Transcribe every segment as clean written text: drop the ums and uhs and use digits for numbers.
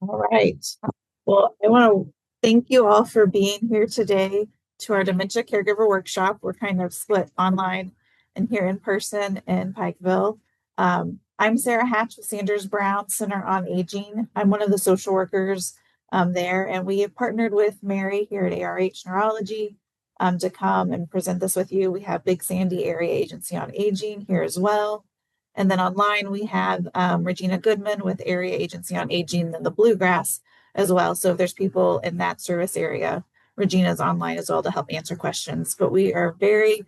All right. Well, I want to thank you all for being here today to our Dementia Caregiver Workshop. We're kind of split online and here in person in Pikeville. I'm Sarah Hatch with Sanders Brown Center on Aging. I'm one of the social workers there, and we have partnered with Mary here at ARH Neurology to come and present this with you. We have Big Sandy Area Agency on Aging here as well. And then online, we have Regina Goodman with Area Agency on Aging in the Bluegrass as well. So if there's people in that service area, Regina's online as well to help answer questions. But we are very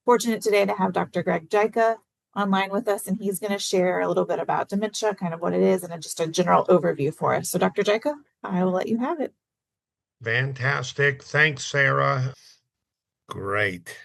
fortunate today to have Dr. Greg Jicha online with us, and he's going to share a little bit about dementia, kind of what it is, and then just a general overview for us. So Dr. Jicha, I will let you have it. Fantastic. Thanks, Sarah. Great.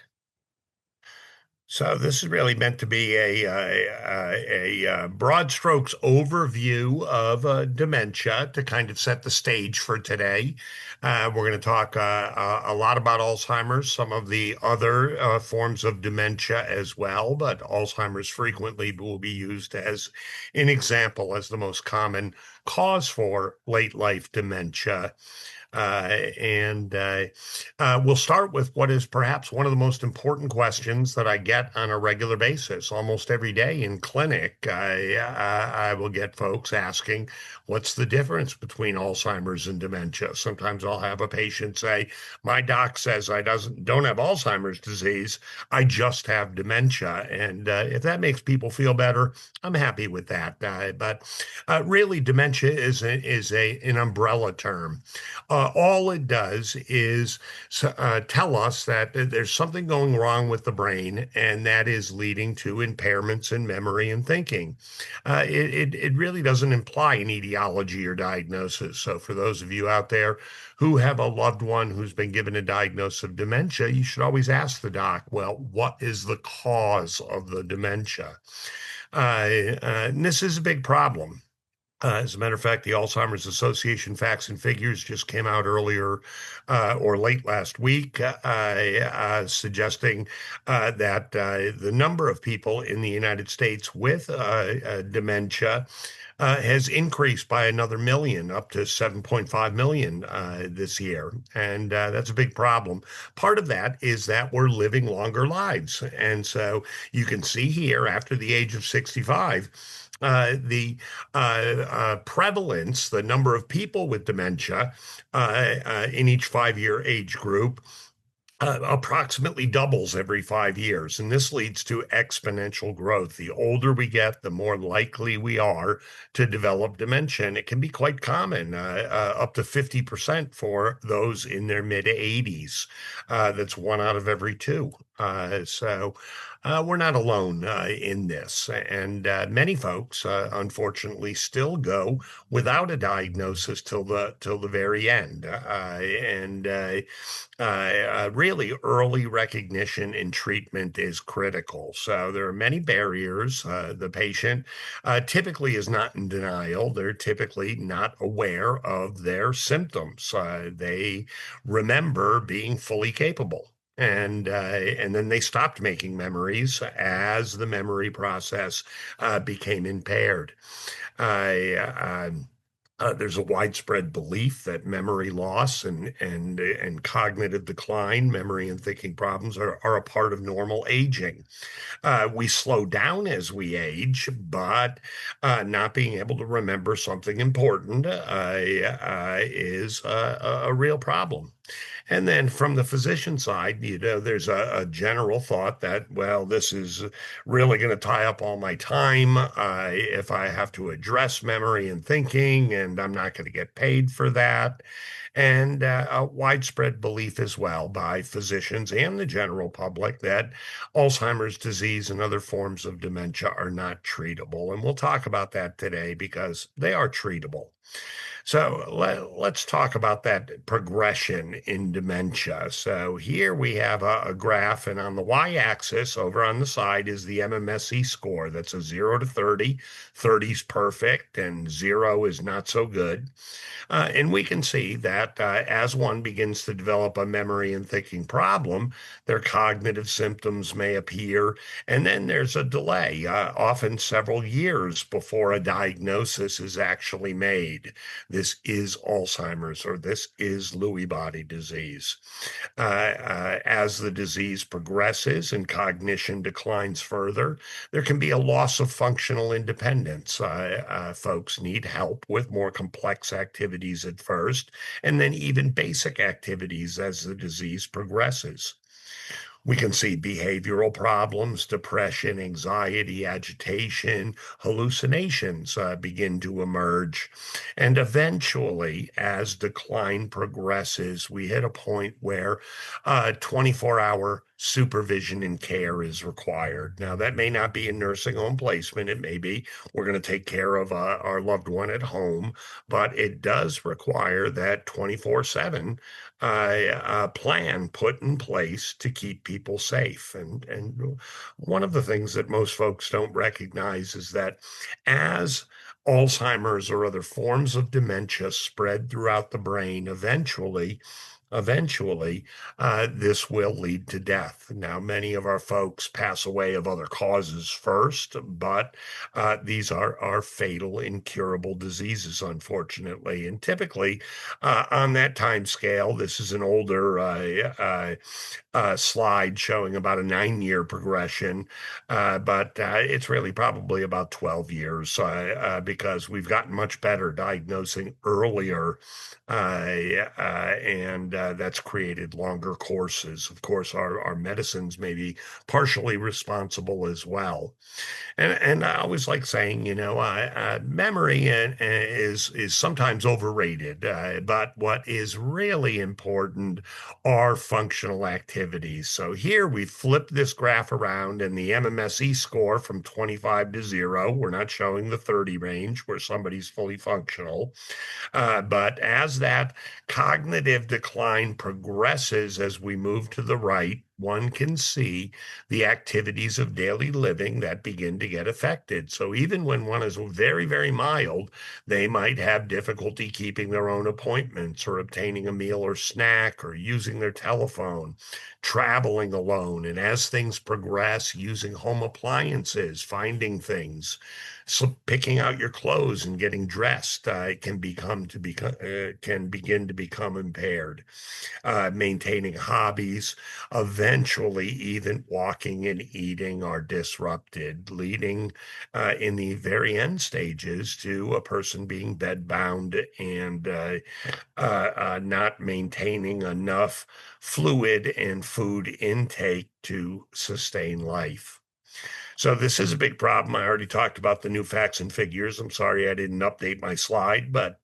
So this is really meant to be a broad strokes overview of dementia to kind of set the stage for today. We're going to talk a lot about Alzheimer's, some of the other forms of dementia as well, but Alzheimer's frequently will be used as an example as the most common cause for late life dementia. And we'll start with what is perhaps one of the most important questions that I get on a regular basis. Almost every day in clinic, I will get folks asking, what's the difference between Alzheimer's and dementia? Sometimes I'll have a patient say, my doc says I don't have Alzheimer's disease, I just have dementia. And if that makes people feel better, I'm happy with that. But really, dementia is an umbrella term. All it does is tell us that there's something going wrong with the brain, and that is leading to impairments in memory and thinking. It really doesn't imply an etiology or diagnosis. So for those of you out there who have a loved one who's been given a diagnosis of dementia, you should always ask the doc, well, what is the cause of the dementia? And this is a big problem. As a matter of fact, the Alzheimer's Association facts and figures just came out earlier or late last week, suggesting that the number of people in the United States with dementia has increased by another million, up to 7.5 million this year. And that's a big problem. Part of that is that we're living longer lives. And so you can see here, after the age of 65, the prevalence, the number of people with dementia in each 5-year age group approximately doubles every 5 years. And this leads to exponential growth. The older we get, the more likely we are to develop dementia. And it can be quite common, up to 50% for those in their mid 80s. That's 1 out of every 2. So we're not alone in this. And many folks, unfortunately, still go without a diagnosis till the very end. Really, early recognition and treatment is critical. So there are many barriers. The patient typically is not in denial. They're typically not aware of their symptoms. They remember being fully capable. And then they stopped making memories as the memory process became impaired. There's a widespread belief that memory loss and cognitive decline, memory and thinking problems are a part of normal aging. We slow down as we age, but not being able to remember something important is a real problem. And then from the physician side, there's a general thought that, well, this is really going to tie up all my time if I have to address memory and thinking, and I'm not going to get paid for that. And a widespread belief as well by physicians and the general public that Alzheimer's disease and other forms of dementia are not treatable. And we'll talk about that today because they are treatable. So let's talk about that progression in dementia. So here we have a graph, and on the y-axis over on the side is the MMSE score. That's a 0 to 30. 30 is perfect, and 0 is not so good. And we can see that as one begins to develop a memory and thinking problem, their cognitive symptoms may appear, and then there's a delay, often several years before a diagnosis is actually made. made. This is Alzheimer's, or this is Lewy body disease. As the disease progresses and cognition declines further, there can be a loss of functional independence. Folks need help with more complex activities at first, and then even basic activities as the disease progresses. We can see behavioral problems, depression, anxiety, agitation, hallucinations begin to emerge. And eventually, as decline progresses, we hit a point where 24-hour supervision and care is required. Now, that may not be a nursing home placement. It may be we're going to take care of our loved one at home, but it does require that 24/7 plan put in place to keep people safe. And one of the things that most folks don't recognize is that as Alzheimer's or other forms of dementia spread throughout the brain, eventually, this will lead to death. Now, many of our folks pass away of other causes first, but these are fatal, incurable diseases, unfortunately. And typically, on that time scale, this is an older slide showing about a 9-year progression, but it's really probably about 12 years because we've gotten much better diagnosing earlier, and that's created longer courses. Of course, our medicines may be partially responsible as well. And I always like saying, memory is sometimes overrated, but what is really important are functional activities. So here we flip this graph around, and the MMSE score from 25 to 0. We're not showing the 30 range where somebody's fully functional. But as that cognitive decline progresses as we move to the right, one can see the activities of daily living that begin to get affected. So even when one is very, very mild, they might have difficulty keeping their own appointments or obtaining a meal or snack or using their telephone, traveling alone. And as things progress, using home appliances, finding things, so picking out your clothes and getting dressed can begin to become impaired. Maintaining hobbies, eventually even walking and eating are disrupted, leading in the very end stages to a person being bedbound and not maintaining enough fluid and food intake to sustain life. So this is a big problem. I already talked about the new facts and figures. I'm sorry I didn't update my slide, but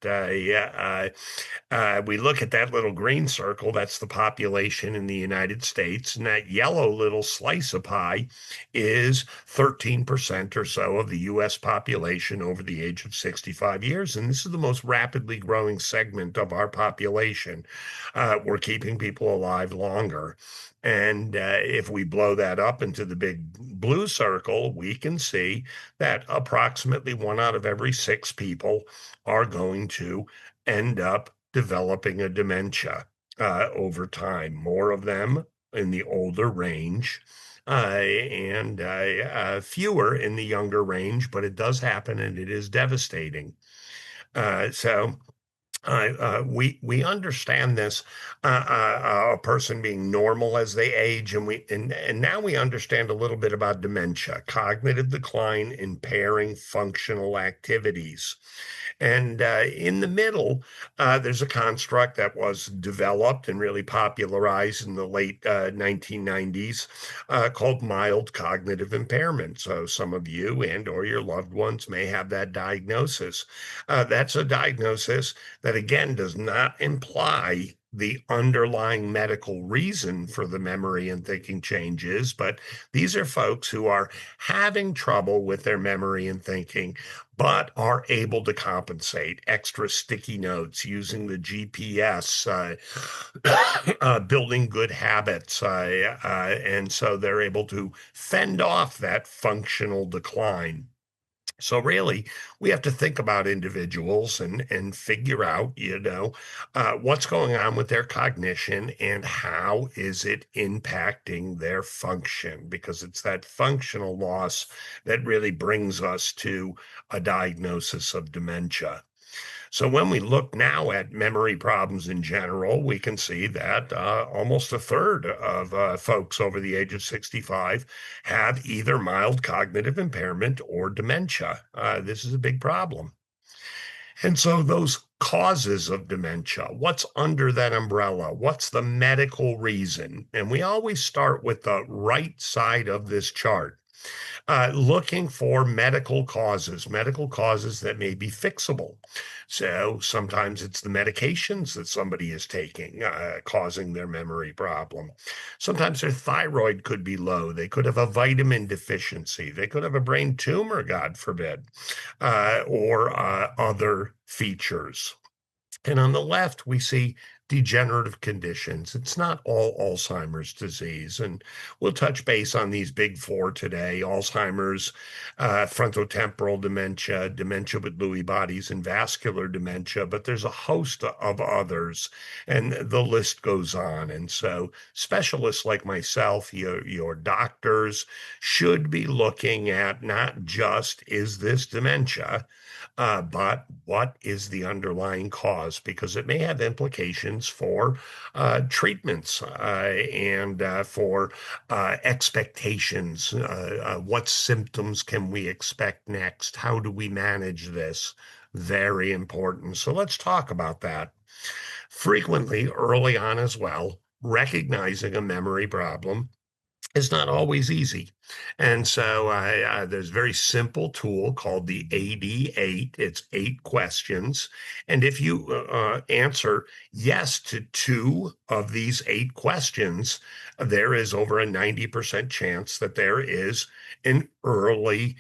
we look at that little green circle, that's the population in the United States, and that yellow little slice of pie is 13% or so of the US population over the age of 65 years. And this is the most rapidly growing segment of our population. We're keeping people alive longer. And if we blow that up into the big blue circle, we can see that approximately 1 out of every 6 people are going to end up developing a dementia over time. More of them in the older range, and fewer in the younger range, but it does happen and it is devastating. So we understand this, a person being normal as they age, and now we understand a little bit about dementia, cognitive decline, impairing functional activities. And in the middle, there's a construct that was developed and really popularized in the late 1990s called mild cognitive impairment. So some of you and or your loved ones may have that diagnosis. That's a diagnosis that, again, does not imply the underlying medical reason for the memory and thinking changes, but these are folks who are having trouble with their memory and thinking, but are able to compensate. Extra sticky notes, using the GPS, building good habits, and so they're able to fend off that functional decline. So really, we have to think about individuals and figure out, what's going on with their cognition and how is it impacting their function, because it's that functional loss that really brings us to a diagnosis of dementia. So when we look now at memory problems in general, we can see that almost a third of folks over the age of 65 have either mild cognitive impairment or dementia. This is a big problem. And so those causes of dementia, what's under that umbrella? What's the medical reason? And we always start with the right side of this chart, looking for medical causes that may be fixable. So sometimes it's the medications that somebody is taking causing their memory problem. Sometimes their thyroid could be low. They could have a vitamin deficiency. They could have a brain tumor, God forbid, or other features. And on the left, we see degenerative conditions. It's not all Alzheimer's disease. And we'll touch base on these big four today: Alzheimer's, frontotemporal dementia, dementia with Lewy bodies, and vascular dementia. But there's a host of others, and the list goes on. And so specialists like myself, your doctors, should be looking at not just, is this dementia? But what is the underlying cause? Because it may have implications for treatments and for expectations. What symptoms can we expect next? How do we manage this? Very important. So let's talk about that. Frequently, early on as well, recognizing a memory problem is not always easy. And so there's a very simple tool called the AD8. It's 8 questions. And if you answer yes to 2 of these 8 questions, there is over a 90% chance that there is an early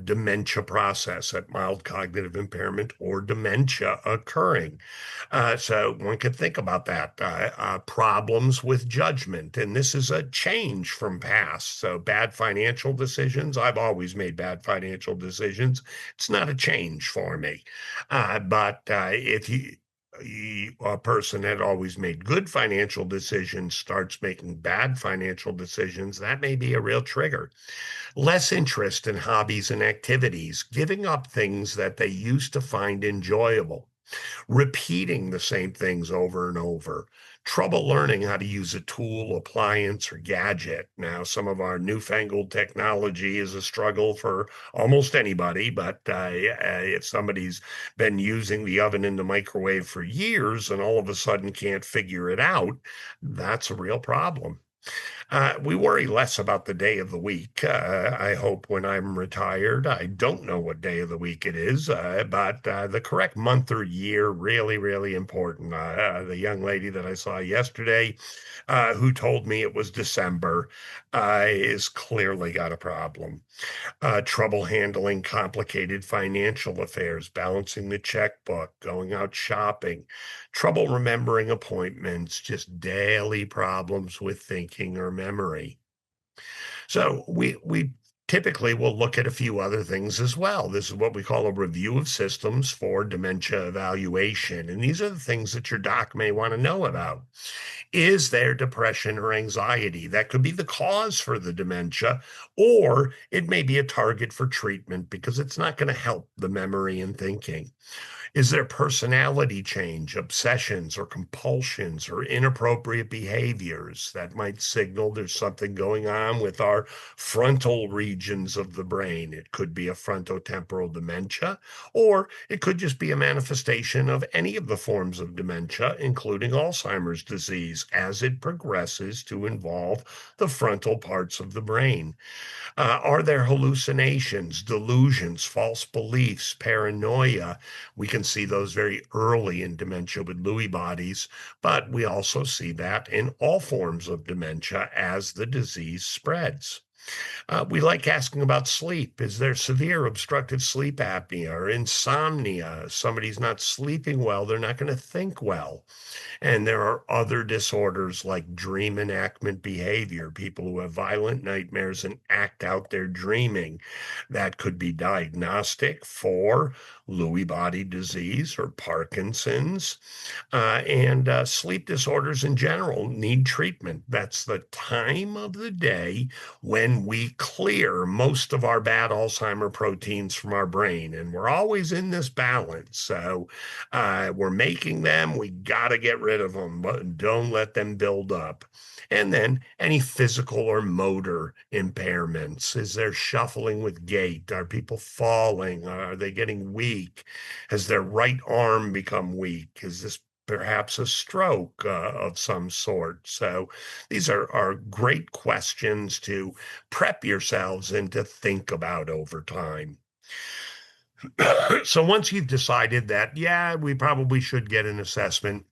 dementia process, that mild cognitive impairment or dementia occurring. So one could think about that. Problems with judgment. And this is a change from past. So bad financial decisions. I've always made bad financial decisions. It's not a change for me. But if a person had always made good financial decisions starts making bad financial decisions, that may be a real trigger. Less interest in hobbies and activities, giving up things that they used to find enjoyable, repeating the same things over and over, trouble learning how to use a tool, appliance, or gadget. Now, some of our newfangled technology is a struggle for almost anybody, but if somebody's been using the oven and the microwave for years and all of a sudden can't figure it out, that's a real problem. We worry less about the day of the week. I hope when I'm retired, I don't know what day of the week it is, but the correct month or year, really, really important. The young lady that I saw yesterday, who told me it was December, is clearly got a problem. Trouble handling complicated financial affairs, balancing the checkbook, going out shopping, trouble remembering appointments, just daily problems with thinking or memory. So we typically will look at a few other things as well. This is what we call a review of systems for dementia evaluation. And these are the things that your doc may want to know about. Is there depression or anxiety? That could be the cause for the dementia, or it may be a target for treatment because it's not going to help the memory and thinking. Is there personality change, obsessions or compulsions or inappropriate behaviors that might signal there's something going on with our frontal regions of the brain? It could be a frontotemporal dementia, or it could just be a manifestation of any of the forms of dementia, including Alzheimer's disease, as it progresses to involve the frontal parts of the brain. Are there hallucinations, delusions, false beliefs, paranoia? We can see those very early in dementia with Lewy bodies, but we also see that in all forms of dementia as the disease spreads. We like asking about sleep. Is there severe obstructive sleep apnea or insomnia? Somebody's not sleeping well, they're not going to think well. And there are other disorders like dream enactment behavior, people who have violent nightmares and act out their dreaming. That could be diagnostic for Lewy body disease or Parkinson's, and sleep disorders in general need treatment. That's the time of the day when we clear most of our bad Alzheimer proteins from our brain. And we're always in this balance. So we're making them, we got to get rid of them, but don't let them build up. And then any physical or motor impairments. Is there shuffling with gait? Are people falling? Are they getting weak? Has their right arm become weak? Is this perhaps a stroke of some sort? So these are great questions to prep yourselves and to think about over time. So once you've decided that, yeah, we probably should get an assessment,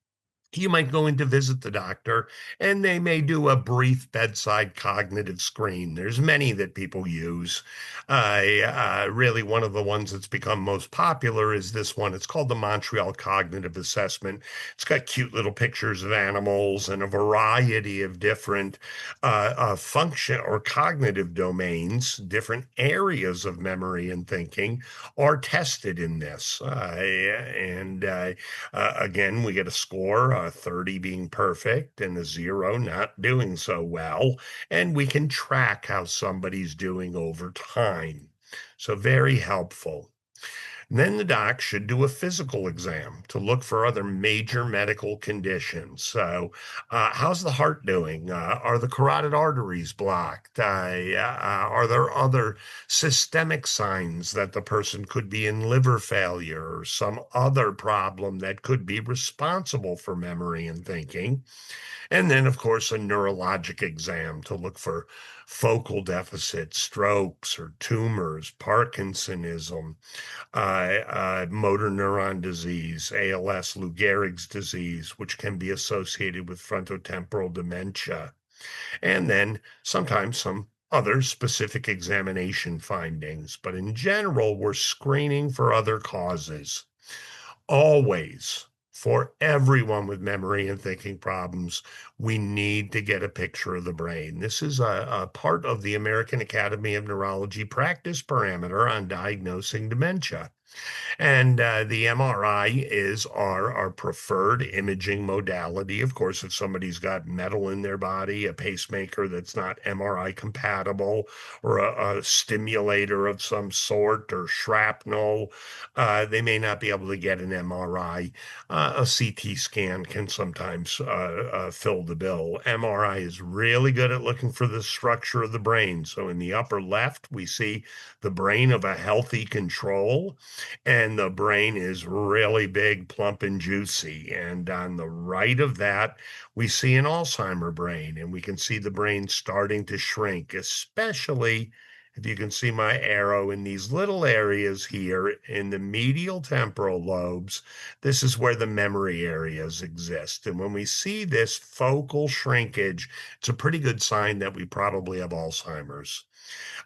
you might go in to visit the doctor and they may do a brief bedside cognitive screen. There's many that people use. Really, one of the ones that's become most popular is this one. It's called the Montreal Cognitive Assessment. It's got cute little pictures of animals and a variety of different function or cognitive domains, different areas of memory and thinking are tested in this. And again, we get a score, 30 being perfect and a 0 not doing so well. And we can track how somebody's doing over time. So very helpful. And then the doc should do a physical exam to look for other major medical conditions. So, how's the heart doing? Are the carotid arteries blocked? Are there other systemic signs that the person could be in liver failure or some other problem that could be responsible for memory and thinking? And then, of course, a neurologic exam to look for focal deficits, strokes, or tumors, Parkinsonism, motor neuron disease, ALS, Lou Gehrig's disease, which can be associated with frontotemporal dementia, and then sometimes some other specific examination findings. But in general, we're screening for other causes. Always, for everyone with memory and thinking problems, we need to get a picture of the brain. This is a part of the American Academy of Neurology practice parameter on diagnosing dementia. And the MRI is our preferred imaging modality. Of course, if somebody's got metal in their body, a pacemaker that's not MRI compatible, or a stimulator of some sort, or shrapnel, they may not be able to get an MRI. A CT scan can sometimes fill the bill. MRI is really good at looking for the structure of the brain. So in the upper left, we see the brain of a healthy control, and the brain is really big, plump, and juicy. And on the right of that, we see an Alzheimer brain, and we can see the brain starting to shrink, especially if you can see my arrow in these little areas here in the medial temporal lobes. This is where the memory areas exist. And when we see this focal shrinkage, it's a pretty good sign that we probably have Alzheimer's.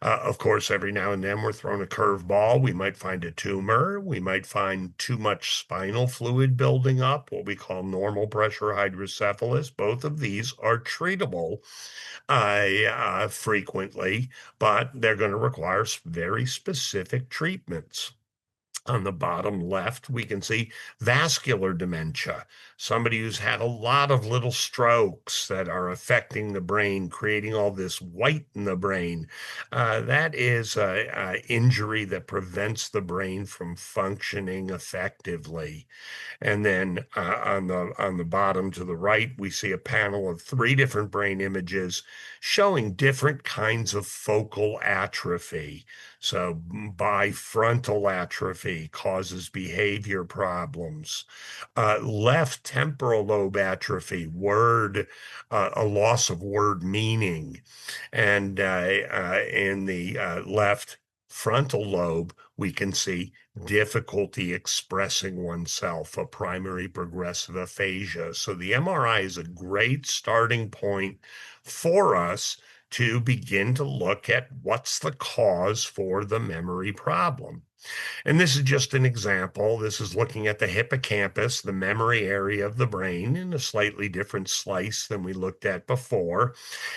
Of course, every now and then we're thrown a curve ball. We might find a tumor. We might find too much spinal fluid building up, what we call normal pressure hydrocephalus. Both of these are treatable frequently, but they're going to require very specific treatments. On the bottom left, we can see vascular dementia, somebody who's had a lot of little strokes that are affecting the brain, creating all this white in the brain. That is an injury that prevents the brain from functioning effectively. And then on the bottom to the right, we see a panel of 3 different brain images showing different kinds of focal atrophy. So bifrontal atrophy causes behavior problems. Left temporal lobe atrophy, a loss of word meaning. And in the left frontal lobe, we can see difficulty expressing oneself, a primary progressive aphasia. So the MRI is a great starting point for us to begin to look at what's the cause for the memory problem. And this is just an example. This is looking at the hippocampus, the memory area of the brain, in a slightly different slice than we looked at before.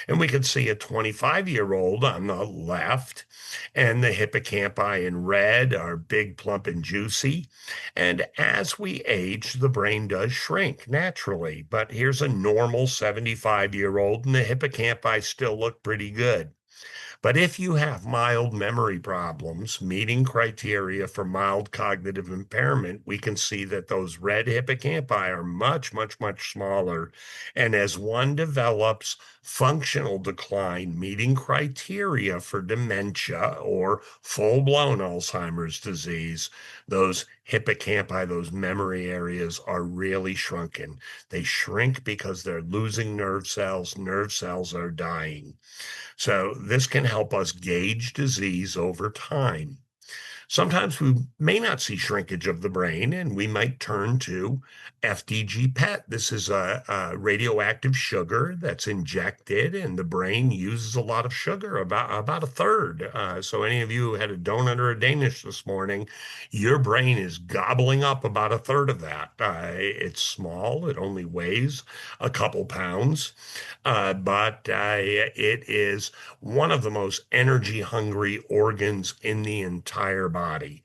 And we can see a 25-year-old on the left, and the hippocampi in red are big, plump, and juicy. And as we age, the brain does shrink naturally. But here's a normal 75-year-old, and the hippocampi still look pretty good. But if you have mild memory problems, meeting criteria for mild cognitive impairment, we can see that those red hippocampi are much, much, much smaller. And as one develops functional decline, meeting criteria for dementia or full blown Alzheimer's disease, those hippocampi, those memory areas are really shrunken. They shrink because they're losing nerve cells are dying. So this can help us gauge disease over time. Sometimes we may not see shrinkage of the brain, and we might turn to FDG PET. This is a radioactive sugar that's injected, and the brain uses a lot of sugar, about a third. So, any of you who had a donut or a Danish this morning, your brain is gobbling up about a third of that. It's small, it only weighs a couple pounds, but it is one of the most energy hungry organs in the entire body.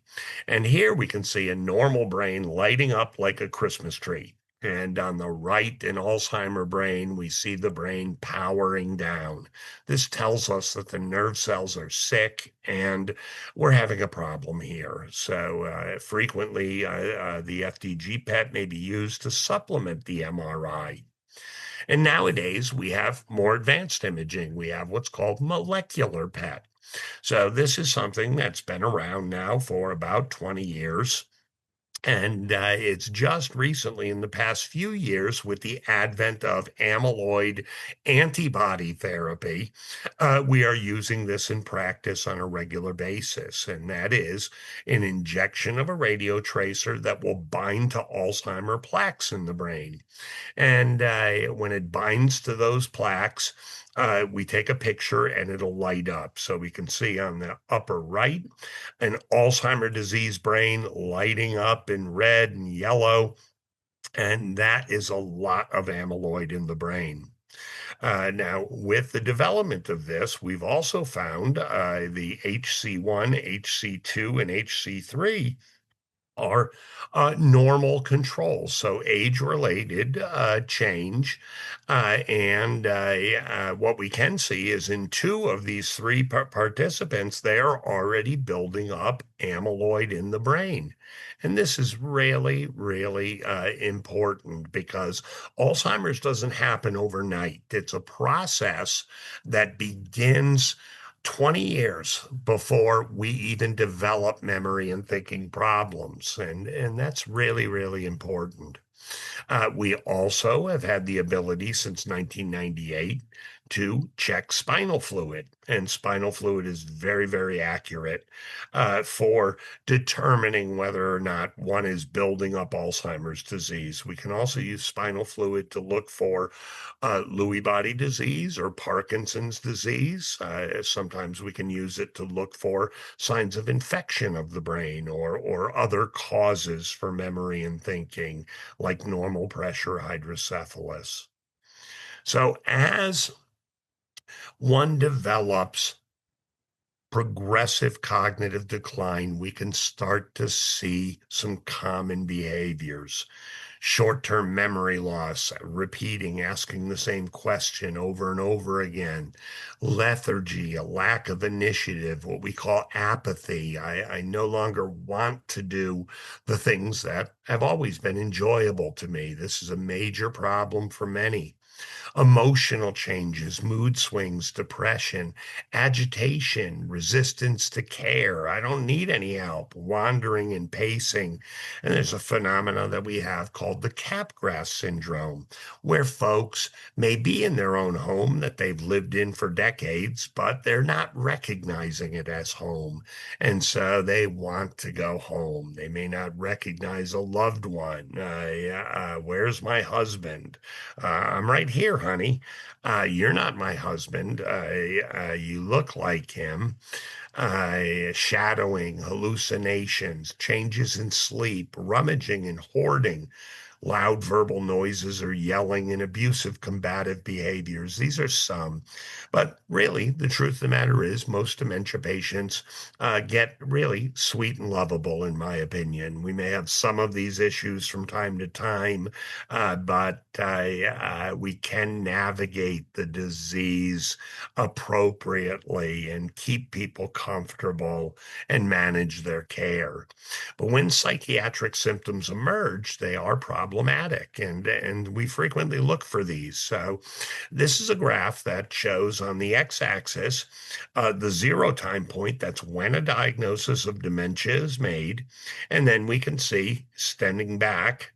And here we can see a normal brain lighting up like a Christmas tree. And on the right, in Alzheimer brain, we see the brain powering down. This tells us that the nerve cells are sick and we're having a problem here. So frequently, the FDG PET may be used to supplement the MRI. And nowadays, we have more advanced imaging. We have what's called molecular PET. So this is something that's been around now for about 20 years. And it's just recently, in the past few years, with the advent of amyloid antibody therapy, we are using this in practice on a regular basis. And that is an injection of a radio tracer that will bind to Alzheimer plaques in the brain. And when it binds to those plaques, we take a picture and it'll light up. So we can see on the upper right an Alzheimer disease brain lighting up in red and yellow. And that is a lot of amyloid in the brain. Now, with the development of this, we've also found the HC1, HC2, and HC3 are normal controls. So age-related change. And what we can see is in two of these three participants, they are already building up amyloid in the brain. And this is really, really important because Alzheimer's doesn't happen overnight. It's a process that begins 20 years before we even develop memory and thinking problems. And that's really, really important. We also have had the ability since 1998 to check spinal fluid. And spinal fluid is very, very accurate for determining whether or not one is building up Alzheimer's disease. We can also use spinal fluid to look for Lewy body disease or Parkinson's disease. Sometimes we can use it to look for signs of infection of the brain or other causes for memory and thinking, like normal pressure hydrocephalus. So as one develops progressive cognitive decline, we can start to see some common behaviors. Short-term memory loss, repeating, asking the same question over and over again, lethargy, a lack of initiative, what we call apathy. I no longer want to do the things that have always been enjoyable to me. This is a major problem for many. Emotional changes, mood swings, depression, agitation, resistance to care. I don't need any help, wandering and pacing. And there's a phenomenon that we have called the Capgras syndrome, where folks may be in their own home that they've lived in for decades, but they're not recognizing it as home. And so they want to go home. They may not recognize a loved one. Where's my husband? I'm right right here, honey. You're not my husband. You look like him. Shadowing, hallucinations, changes in sleep, rummaging and hoarding, loud verbal noises or yelling, and abusive combative behaviors. These are some. But really, the truth of the matter is, most dementia patients get really sweet and lovable, in my opinion. We may have some of these issues from time to time, but we can navigate the disease appropriately and keep people comfortable and manage their care. But when psychiatric symptoms emerge, they are problematic, and we frequently look for these. So this is a graph that shows on the x-axis the zero time point. That's when a diagnosis of dementia is made. And then we can see, extending back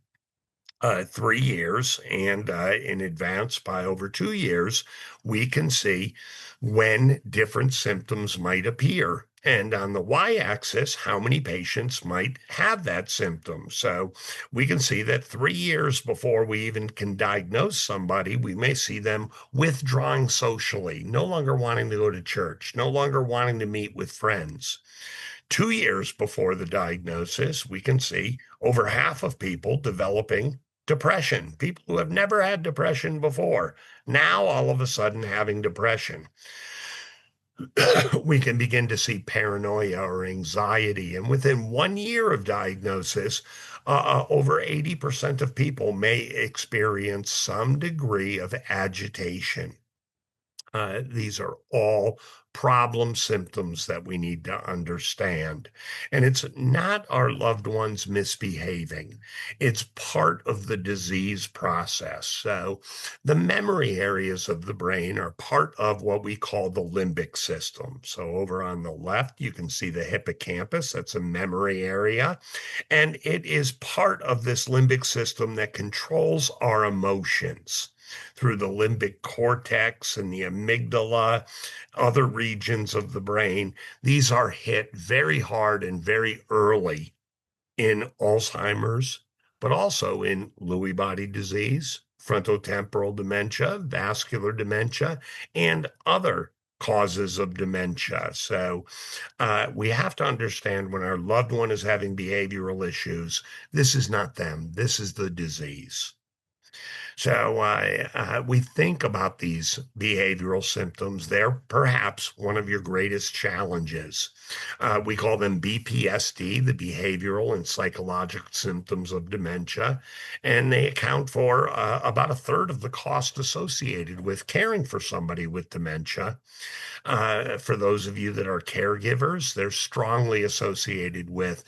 3 years and in advance by over 2 years, we can see when different symptoms might appear. And on the y-axis, how many patients might have that symptom. So we can see that 3 years before we even can diagnose somebody, we may see them withdrawing socially, no longer wanting to go to church, no longer wanting to meet with friends. 2 years before the diagnosis, we can see over half of people developing depression, people who have never had depression before, now all of a sudden having depression. We can begin to see paranoia or anxiety. And within 1 year of diagnosis, over 80% of people may experience some degree of agitation. These are all problem symptoms that we need to understand. And it's not our loved ones misbehaving, it's part of the disease process. So, the memory areas of the brain are part of what we call the limbic system. So, over on the left, you can see the hippocampus, that's a memory area. And it is part of this limbic system that controls our emotions through the limbic cortex and the amygdala, other regions of the brain. These are hit very hard and very early in Alzheimer's, but also in Lewy body disease, frontotemporal dementia, vascular dementia, and other causes of dementia. So we have to understand when our loved one is having behavioral issues, this is not them, this is the disease. So we think about these behavioral symptoms. They're perhaps one of your greatest challenges. We call them BPSD, the behavioral and psychological symptoms of dementia, and they account for about a third of the cost associated with caring for somebody with dementia. For those of you that are caregivers, they're strongly associated with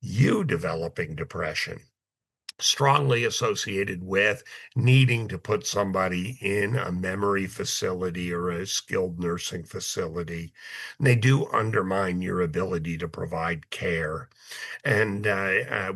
you developing depression, strongly associated with needing to put somebody in a memory facility or a skilled nursing facility. And they do undermine your ability to provide care. And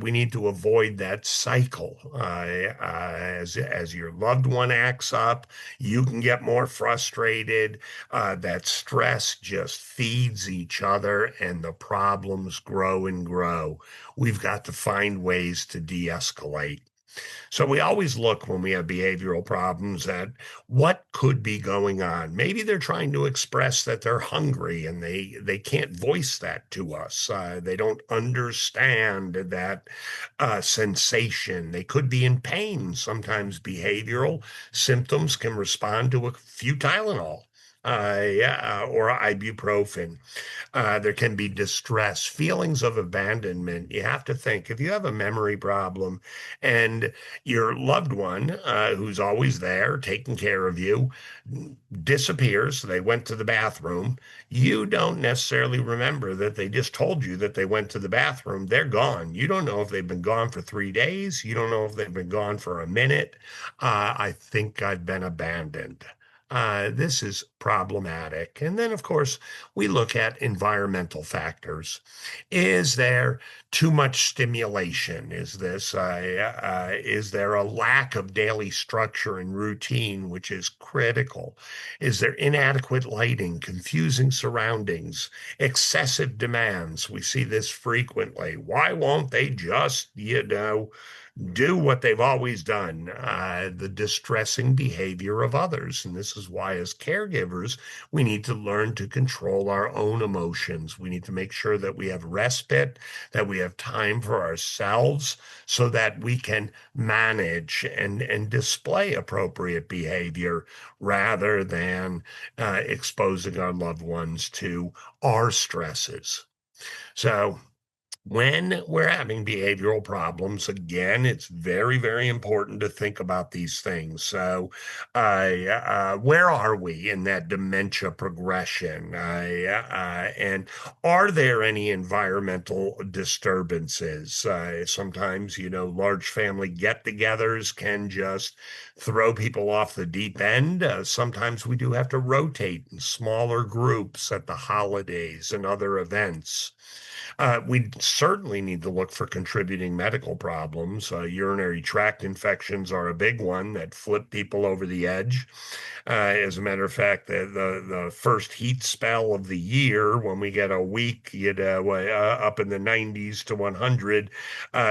we need to avoid that cycle. As your loved one acts up, you can get more frustrated. That stress just feeds each other, and the problems grow and grow. We've got to find ways to de-escalate. So we always look when we have behavioral problems at what could be going on. Maybe they're trying to express that they're hungry and they can't voice that to us. They don't understand that sensation. They could be in pain. Sometimes behavioral symptoms can respond to a few Tylenol. Yeah, or ibuprofen. There can be distress, feelings of abandonment. You have to think if you have a memory problem and your loved one, who's always there taking care of you, disappears, they went to the bathroom, you don't necessarily remember that they just told you that they went to the bathroom. They're gone. You don't know if they've been gone for 3 days. You don't know if they've been gone for a minute. I think I've been abandoned. This is problematic. And then, of course, we look at environmental factors. Is there too much stimulation? Is there a lack of daily structure and routine, which is critical? Is there inadequate lighting, confusing surroundings, excessive demands? We see this frequently. Why won't they just, do what they've always done, the distressing behavior of others. And this is why, as caregivers, we need to learn to control our own emotions. We need to make sure that we have respite, that we have time for ourselves so that we can manage and display appropriate behavior rather than exposing our loved ones to our stresses. So, when we're having behavioral problems, again, it's very, very important to think about these things. So, where are we in that dementia progression? And are there any environmental disturbances? Sometimes, large family get-togethers can just throw people off the deep end. Sometimes we do have to rotate in smaller groups at the holidays and other events. We certainly need to look for contributing medical problems. Urinary tract infections are a big one that flip people over the edge. As a matter of fact, the first heat spell of the year, when we get a week, up in the 90s to 100,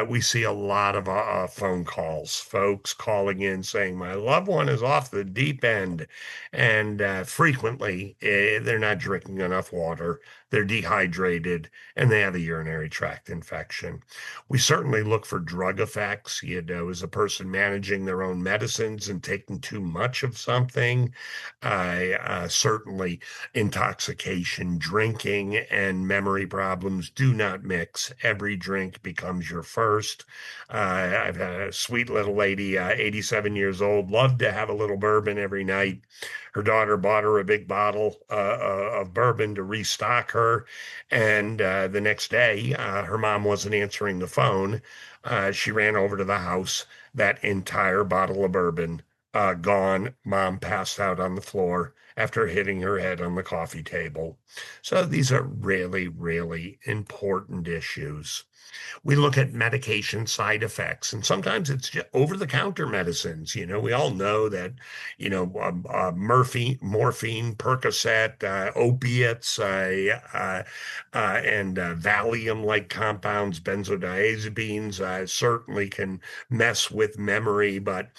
we see a lot of phone calls, folks calling in saying, "My loved one is off the deep end," and frequently they're not drinking enough water, they're dehydrated, and they have a urinary tract infection. We certainly look for drug effects. Is a person managing their own medicines and taking too much of something? Certainly, intoxication, drinking, and memory problems do not mix. Every drink becomes your first. I've had a sweet little lady, 87 years old, loved to have a little bourbon every night. Her daughter bought her a big bottle of bourbon to restock her. And the next day, her mom wasn't answering the phone. She ran over to the house. That entire bottle of bourbon gone. Mom passed out on the floor after hitting her head on the coffee table. So these are really, really important issues. We look at medication side effects, and sometimes it's just over-the-counter medicines. We all know that, morphine, Percocet, opiates, and Valium-like compounds, benzodiazepines, certainly can mess with memory, but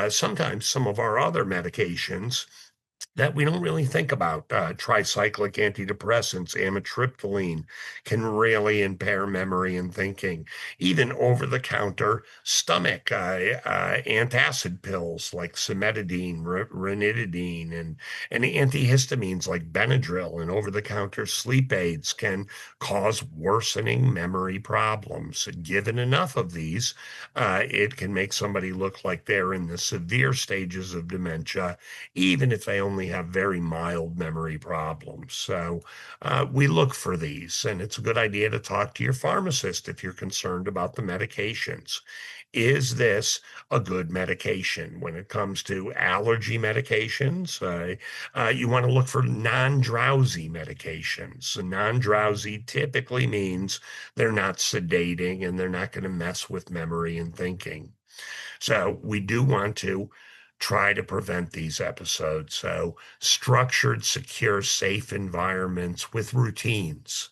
sometimes some of our other medications that we don't really think about. Tricyclic antidepressants, amitriptyline, can really impair memory and thinking. Even over-the-counter stomach antacid pills like cimetidine, ranitidine, and antihistamines like Benadryl and over-the-counter sleep aids can cause worsening memory problems. Given enough of these, it can make somebody look like they're in the severe stages of dementia, even if they only have very mild memory problems. So we look for these, and it's a good idea to talk to your pharmacist if you're concerned about the medications. Is this a good medication? When it comes to allergy medications, you want to look for non-drowsy medications. Non-drowsy typically means they're not sedating and they're not going to mess with memory and thinking. So we do want to try to prevent these episodes. So structured, secure, safe environments with routines.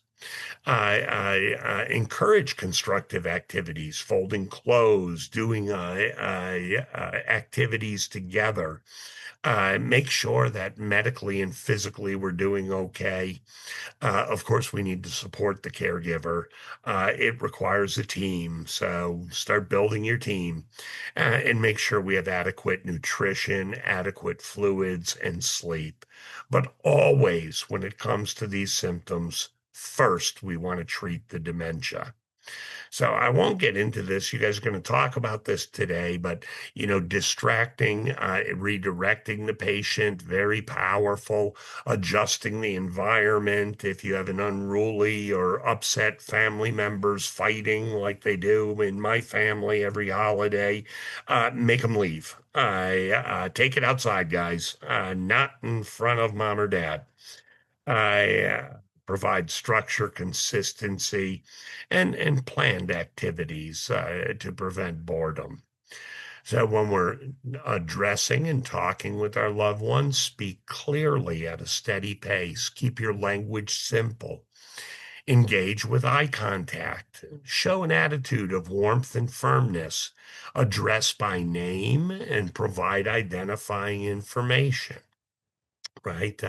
I encourage constructive activities, folding clothes, doing activities together. Make sure that medically and physically we're doing okay. Of course, we need to support the caregiver. It requires a team. So start building your team and make sure we have adequate nutrition, adequate fluids, and sleep. But always, when it comes to these symptoms, first, we want to treat the dementia. So I won't get into this. You guys are going to talk about this today, but distracting, redirecting the patient, very powerful, adjusting the environment. If you have an unruly or upset family members fighting like they do in my family every holiday, make them leave. Take it outside, guys, not in front of mom or dad. I provide structure, consistency, and planned activities to prevent boredom. So when we're addressing and talking with our loved ones, speak clearly at a steady pace. Keep your language simple. Engage with eye contact. Show an attitude of warmth and firmness. Address by name and provide identifying information. Right?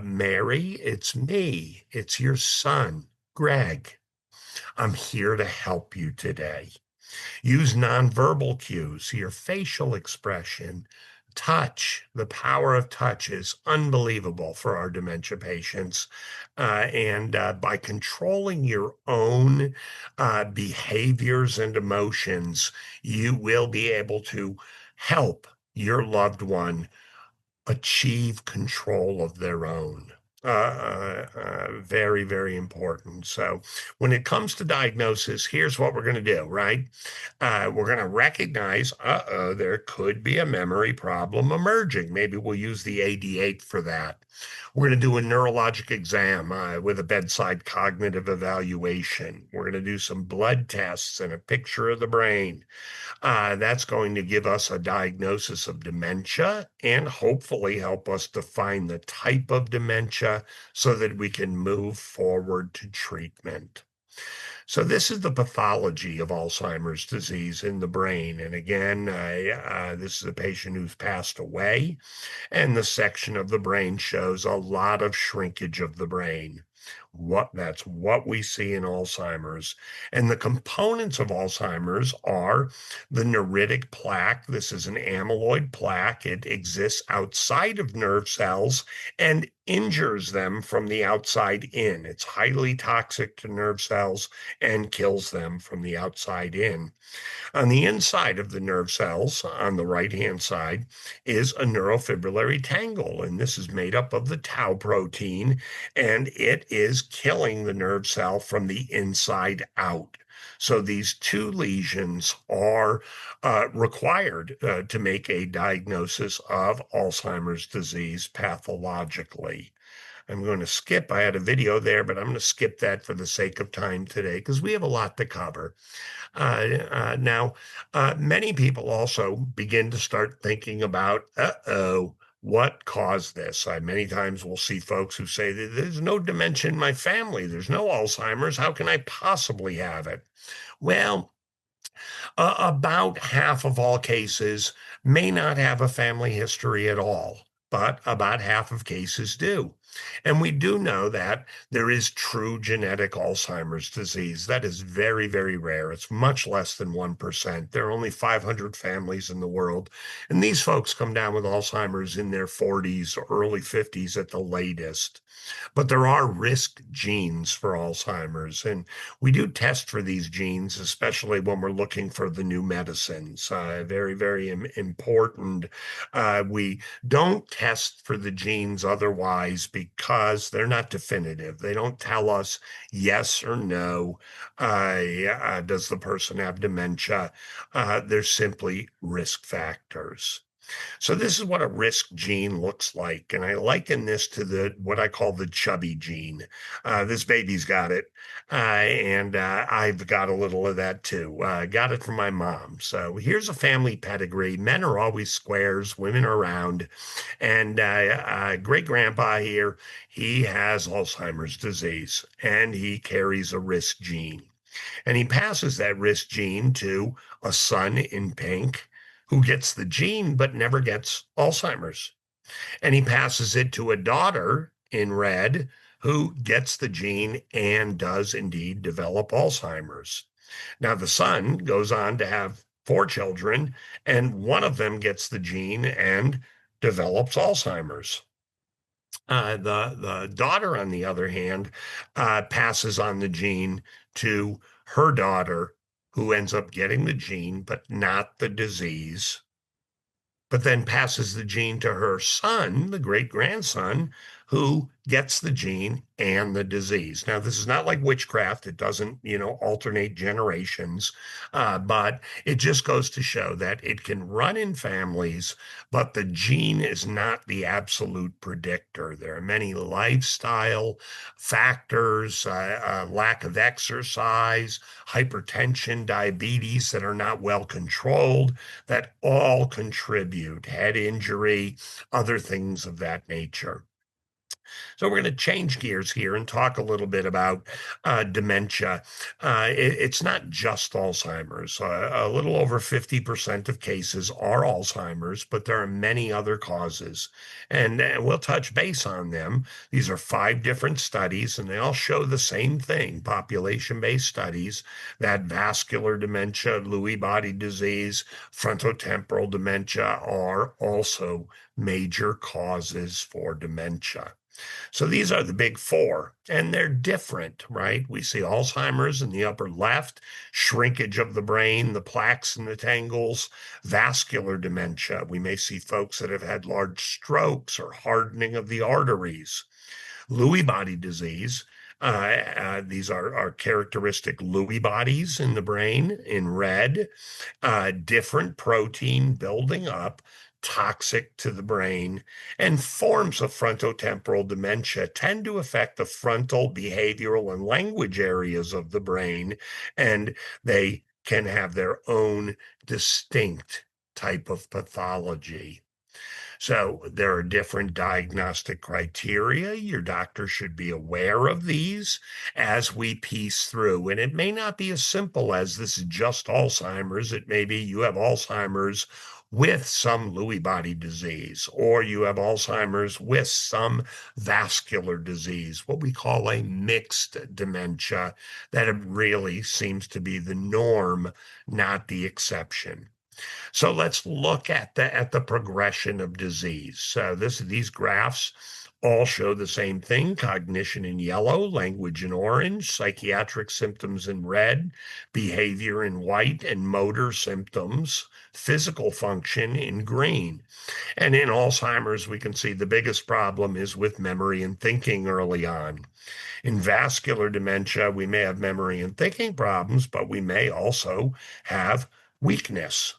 Mary, it's me. It's your son, Greg. I'm here to help you today. Use nonverbal cues, your facial expression, touch. The power of touch is unbelievable for our dementia patients. And by controlling your own behaviors and emotions, you will be able to help your loved one achieve control of their own. Very, very important. So, when it comes to diagnosis, here's what we're going to do, right? We're going to recognize, there could be a memory problem emerging. Maybe we'll use the AD8 for that. We're going to do a neurologic exam with a bedside cognitive evaluation. We're going to do some blood tests and a picture of the brain. That's going to give us a diagnosis of dementia and hopefully help us define the type of dementia so that we can move forward to treatment. So this is the pathology of Alzheimer's disease in the brain. And again, this is a patient who's passed away, and the section of the brain shows a lot of shrinkage of the brain. That's what we see in Alzheimer's. And the components of Alzheimer's are the neuritic plaque. This is an amyloid plaque. It exists outside of nerve cells and injures them from the outside in. It's highly toxic to nerve cells and kills them from the outside in. On the inside of the nerve cells, on the right-hand side, is a neurofibrillary tangle, and this is made up of the tau protein, and it is killing the nerve cell from the inside out. So these two lesions are required to make a diagnosis of Alzheimer's disease pathologically. I'm going to skip. I had a video there, but I'm going to skip that for the sake of time today because we have a lot to cover. Now, many people also begin to start thinking about, what caused this? Many times we'll see folks who say, there's no dementia in my family. There's no Alzheimer's. How can I possibly have it? Well, about half of all cases may not have a family history at all, but about half of cases do. And we do know that there is true genetic Alzheimer's disease. That is very, very rare. It's much less than 1%. There are only 500 families in the world. And these folks come down with Alzheimer's in their 40s or early 50s at the latest. But there are risk genes for Alzheimer's, and we do test for these genes, especially when we're looking for the new medicines. Very, very important. We don't test for the genes otherwise because they're not definitive. They don't tell us yes or no. Does the person have dementia? They're simply risk factors. So this is what a risk gene looks like. And I liken this to what I call the chubby gene. This baby's got it. And I've got a little of that too. Got it from my mom. So here's a family pedigree. Men are always squares, women are round. And great grandpa here, he has Alzheimer's disease and he carries a risk gene. And he passes that risk gene to a son in pink who gets the gene but never gets Alzheimer's. And he passes it to a daughter in red who gets the gene and does indeed develop Alzheimer's. Now, the son goes on to have four children, and one of them gets the gene and develops Alzheimer's. The daughter, on the other hand, passes on the gene to her daughter, who ends up getting the gene, but not the disease, but then passes the gene to her son, the great grandson, who gets the gene and the disease. Now, this is not like witchcraft. It doesn't, alternate generations, but it just goes to show that it can run in families, but the gene is not the absolute predictor. There are many lifestyle factors, lack of exercise, hypertension, diabetes that are not well controlled, that all contribute, head injury, other things of that nature. So we're going to change gears here and talk a little bit about dementia. It's not just Alzheimer's. A little over 50% of cases are Alzheimer's, but there are many other causes. And we'll touch base on them. These are 5 different studies, and they all show the same thing, population-based studies, that vascular dementia, Lewy body disease, frontotemporal dementia are also major causes for dementia. So these are the big 4, and they're different, right? We see Alzheimer's in the upper left, shrinkage of the brain, the plaques and the tangles, vascular dementia. We may see folks that have had large strokes or hardening of the arteries. Lewy body disease. These are characteristic Lewy bodies in the brain in red, different protein building up, toxic to the brain, and forms of frontotemporal dementia tend to affect the frontal, behavioral, and language areas of the brain, and they can have their own distinct type of pathology. So there are different diagnostic criteria. Your doctor should be aware of these as we piece through. And it may not be as simple as this is just Alzheimer's. It may be you have Alzheimer's with some Lewy body disease, or you have Alzheimer's with some vascular disease, what we call a mixed dementia, that really seems to be the norm, not the exception. So let's look at the progression of disease. So these graphs all show the same thing: cognition in yellow, language in orange, psychiatric symptoms in red, behavior in white, and motor symptoms, physical function in green. And in Alzheimer's, we can see the biggest problem is with memory and thinking early on. In vascular dementia, we may have memory and thinking problems, but we may also have weakness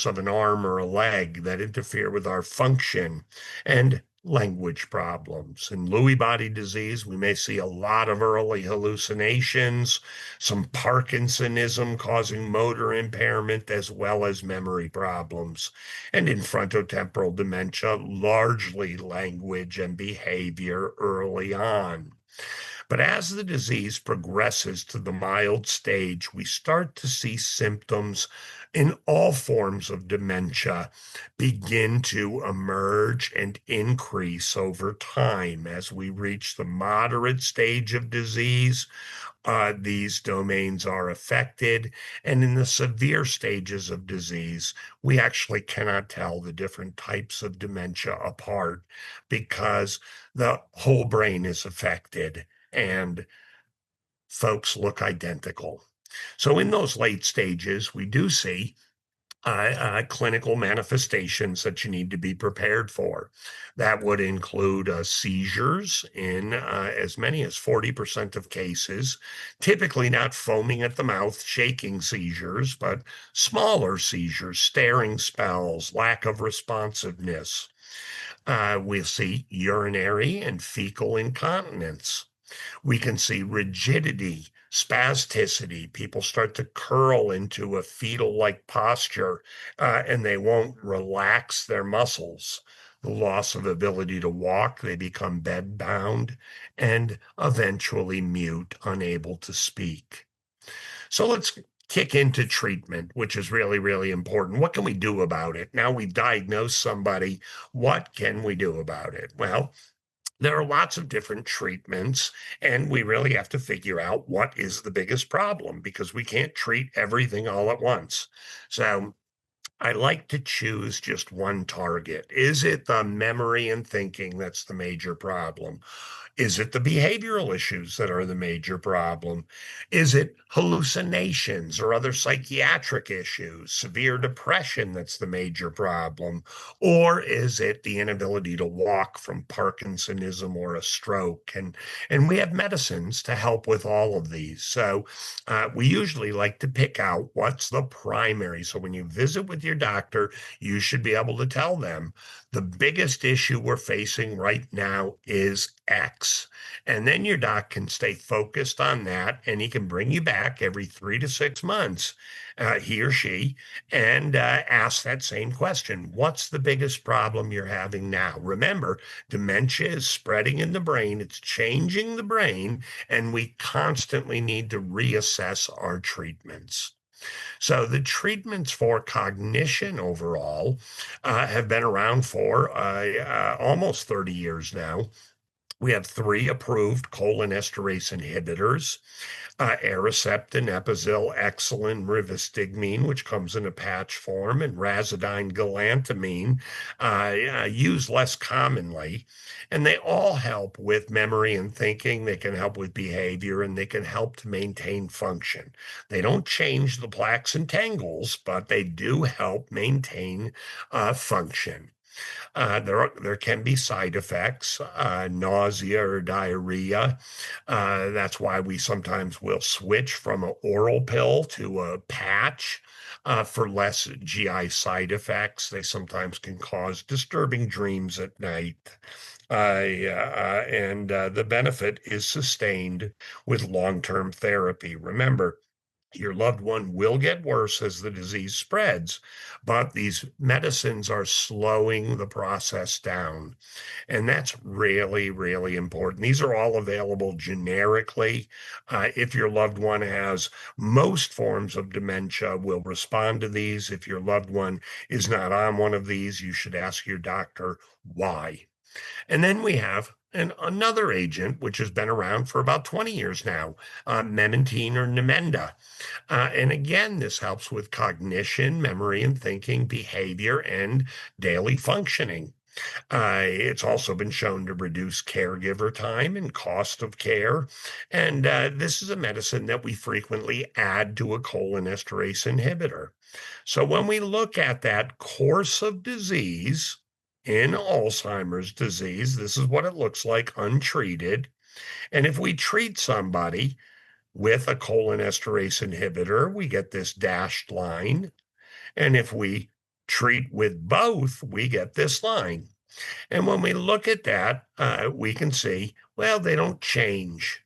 of an arm or a leg that interfere with our function, and language problems. In Lewy body disease, we may see a lot of early hallucinations, some Parkinsonism causing motor impairment, as well as memory problems. And in frontotemporal dementia, largely language and behavior early on. But as the disease progresses to the mild stage, we start to see symptoms in all forms of dementia begin to emerge and increase over time. As we reach the moderate stage of disease, these domains are affected. And in the severe stages of disease, we actually cannot tell the different types of dementia apart because the whole brain is affected and folks look identical. So in those late stages, we do see clinical manifestations that you need to be prepared for. That would include seizures in as many as 40% of cases, typically not foaming at the mouth, shaking seizures, but smaller seizures, staring spells, lack of responsiveness. We'll see urinary and fecal incontinence. We can see rigidity, spasticity. People start to curl into a fetal-like posture, and they won't relax their muscles. The loss of ability to walk, they become bedbound, and eventually mute, unable to speak. So let's kick into treatment, which is really, really important. What can we do about it? Now we've diagnosed somebody. What can we do about it? Well, there are lots of different treatments, and we really have to figure out what is the biggest problem because we can't treat everything all at once. So I like to choose just one target. Is it the memory and thinking that's the major problem? Is it the behavioral issues that are the major problem? Is it hallucinations or other psychiatric issues, severe depression that's the major problem? Or is it the inability to walk from Parkinsonism or a stroke? And we have medicines to help with all of these. So we usually like to pick out what's the primary. So when you visit with your doctor, you should be able to tell them the biggest issue we're facing right now is X. And then your doc can stay focused on that, and he can bring you back every 3 to 6 months, he or she, and ask that same question. What's the biggest problem you're having now? Remember, dementia is spreading in the brain, it's changing the brain, and we constantly need to reassess our treatments. So the treatments for cognition overall have been around for almost 30 years now. We have three approved cholinesterase inhibitors, Aricept, Epazil, Exelin, rivastigmine, which comes in a patch form, and Razidine galantamine, used less commonly. And they all help with memory and thinking. They can help with behavior, and they can help to maintain function. They don't change the plaques and tangles, but they do help maintain function. There can be side effects, nausea or diarrhea. That's why we sometimes will switch from an oral pill to a patch for less GI side effects. They sometimes can cause disturbing dreams at night. And the benefit is sustained with long-term therapy. Remember, your loved one will get worse as the disease spreads, but these medicines are slowing the process down. And that's really, really important. These are all available generically. If your loved one has most forms of dementia, will respond to these. If your loved one is not on one of these, you should ask your doctor why. And then we have another agent, which has been around for about 20 years now, memantine or Namenda. And again, this helps with cognition, memory and thinking, behavior, and daily functioning. It's also been shown to reduce caregiver time and cost of care. And this is a medicine that we frequently add to a cholinesterase inhibitor. So when we look at that course of disease in Alzheimer's disease, this is what it looks like untreated. And if we treat somebody with a cholinesterase inhibitor, we get this dashed line. And if we treat with both, we get this line. And when we look at that, we can see, well, they don't change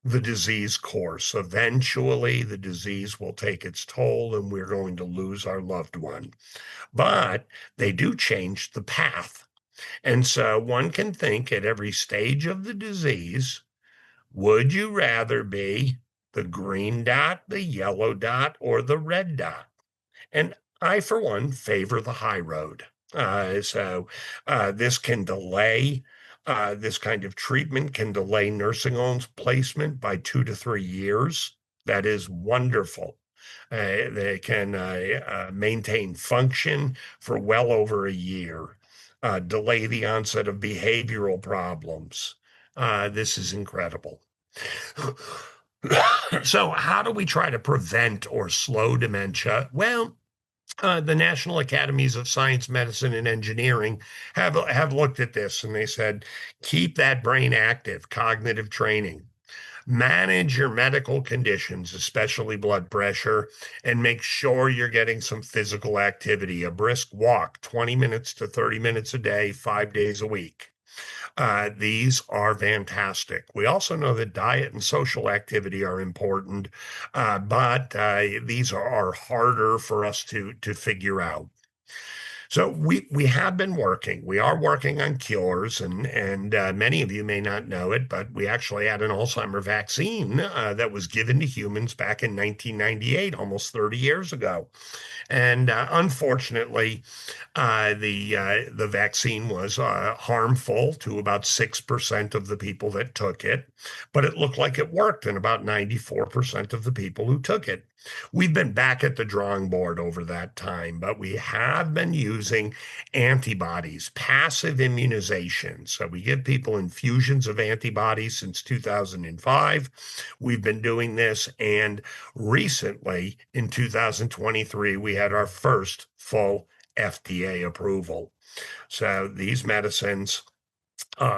the disease course. Eventually, the disease will take its toll and we're going to lose our loved one. But they do change the path. And so one can think at every stage of the disease, would you rather be the green dot, the yellow dot, or the red dot? And I, for one, favor the high road. This can delay, this kind of treatment can delay nursing homes placement by 2 to 3 years. That is wonderful. They can maintain function for well over a year, delay the onset of behavioral problems. This is incredible. So, how do we try to prevent or slow dementia? Well, the National Academies of Science, Medicine, and Engineering have looked at this and they said, keep that brain active, cognitive training, manage your medical conditions, especially blood pressure, and make sure you're getting some physical activity, a brisk walk, 20 minutes to 30 minutes a day, 5 days a week. These are fantastic. We also know that diet and social activity are important, but these are harder for us to figure out. So we have been working. We are working on cures, and many of you may not know it, but we actually had an Alzheimer vaccine that was given to humans back in 1998, almost 30 years ago. And unfortunately, the vaccine was harmful to about 6% of the people that took it, but it looked like it worked in about 94% of the people who took it. We've been back at the drawing board over that time, but we have been using antibodies, passive immunization. So we give people infusions of antibodies since 2005. We've been doing this, and recently in 2023, we had our first full FDA approval. So these medicines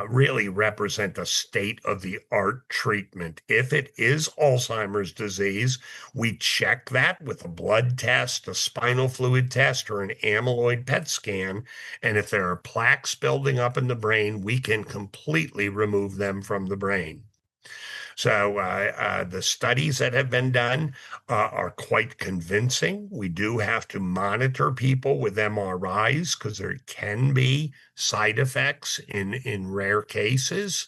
really represent a state-of-the-art treatment. If it is Alzheimer's disease, we check that with a blood test, a spinal fluid test, or an amyloid PET scan. And if there are plaques building up in the brain, we can completely remove them from the brain. So the studies that have been done are quite convincing. We do have to monitor people with MRIs because there can be side effects in rare cases.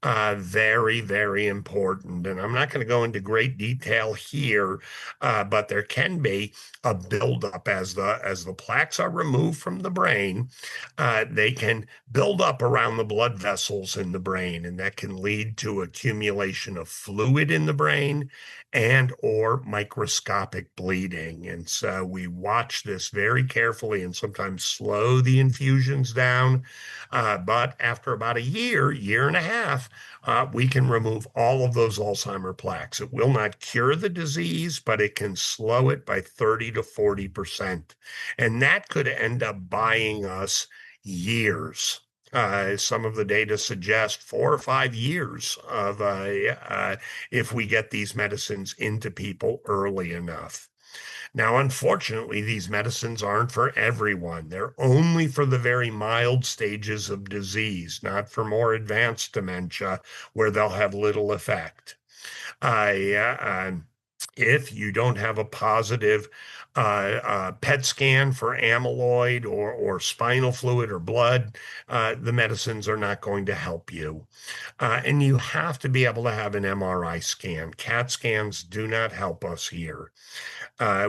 Very, very important. And I'm not going to go into great detail here, but there can be a buildup as the plaques are removed from the brain. They can build up around the blood vessels in the brain, and that can lead to accumulation of fluid in the brain and or microscopic bleeding. And so we watch this very carefully and sometimes slow the infusions down. But after about a year and a half, we can remove all of those Alzheimer plaques. It will not cure the disease, but it can slow it by 30 to 40%. And that could end up buying us years. Some of the data suggest 4 or 5 years of if we get these medicines into people early enough. Now, unfortunately, these medicines aren't for everyone. They're only for the very mild stages of disease, not for more advanced dementia where they'll have little effect. If you don't have a positive PET scan for amyloid or spinal fluid or blood, the medicines are not going to help you. And you have to be able to have an MRI scan. CAT scans do not help us here.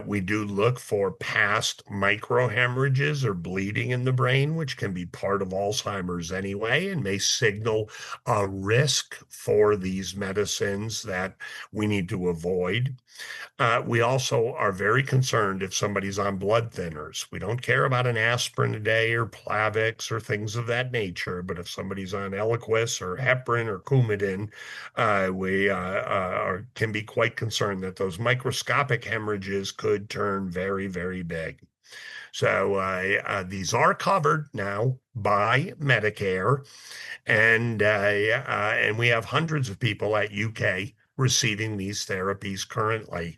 We do look for past microhemorrhages or bleeding in the brain, which can be part of Alzheimer's anyway, and may signal a risk for these medicines that we need to avoid. We also are very concerned if somebody's on blood thinners. We don't care about an aspirin a day or Plavix or things of that nature, but if somebody's on Eliquis or heparin or Coumadin, we can be quite concerned that those microscopic hemorrhages could turn very, very big. So these are covered now by Medicare, and we have hundreds of people at UK receiving these therapies currently.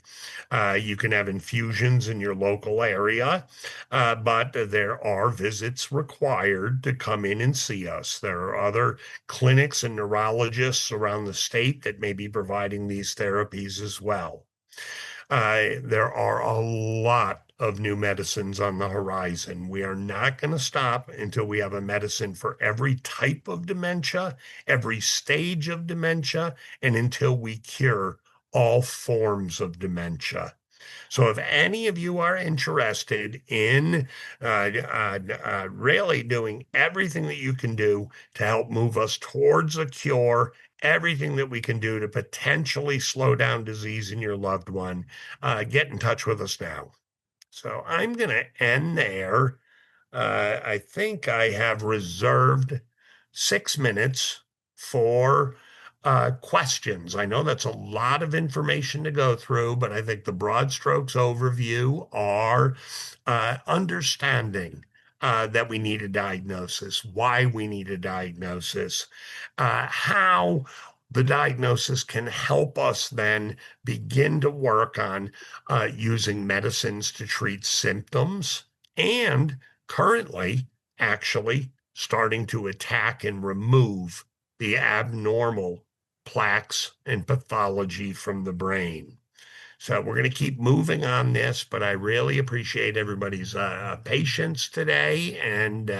You can have infusions in your local area, but there are visits required to come in and see us. There are other clinics and neurologists around the state that may be providing these therapies as well. There are a lot of new medicines on the horizon. We are not going to stop until we have a medicine for every type of dementia, every stage of dementia, and until we cure all forms of dementia. So if any of you are interested in really doing everything that you can do to help move us towards a cure, everything that we can do to potentially slow down disease in your loved one, get in touch with us now. So I'm going to end there. I think I have reserved 6 minutes for questions. I know that's a lot of information to go through, but I think the broad strokes overview are understanding that we need a diagnosis, why we need a diagnosis, how the diagnosis can help us then begin to work on using medicines to treat symptoms, and currently actually starting to attack and remove the abnormal plaques and pathology from the brain. So we're going to keep moving on this, but I really appreciate everybody's patience today, and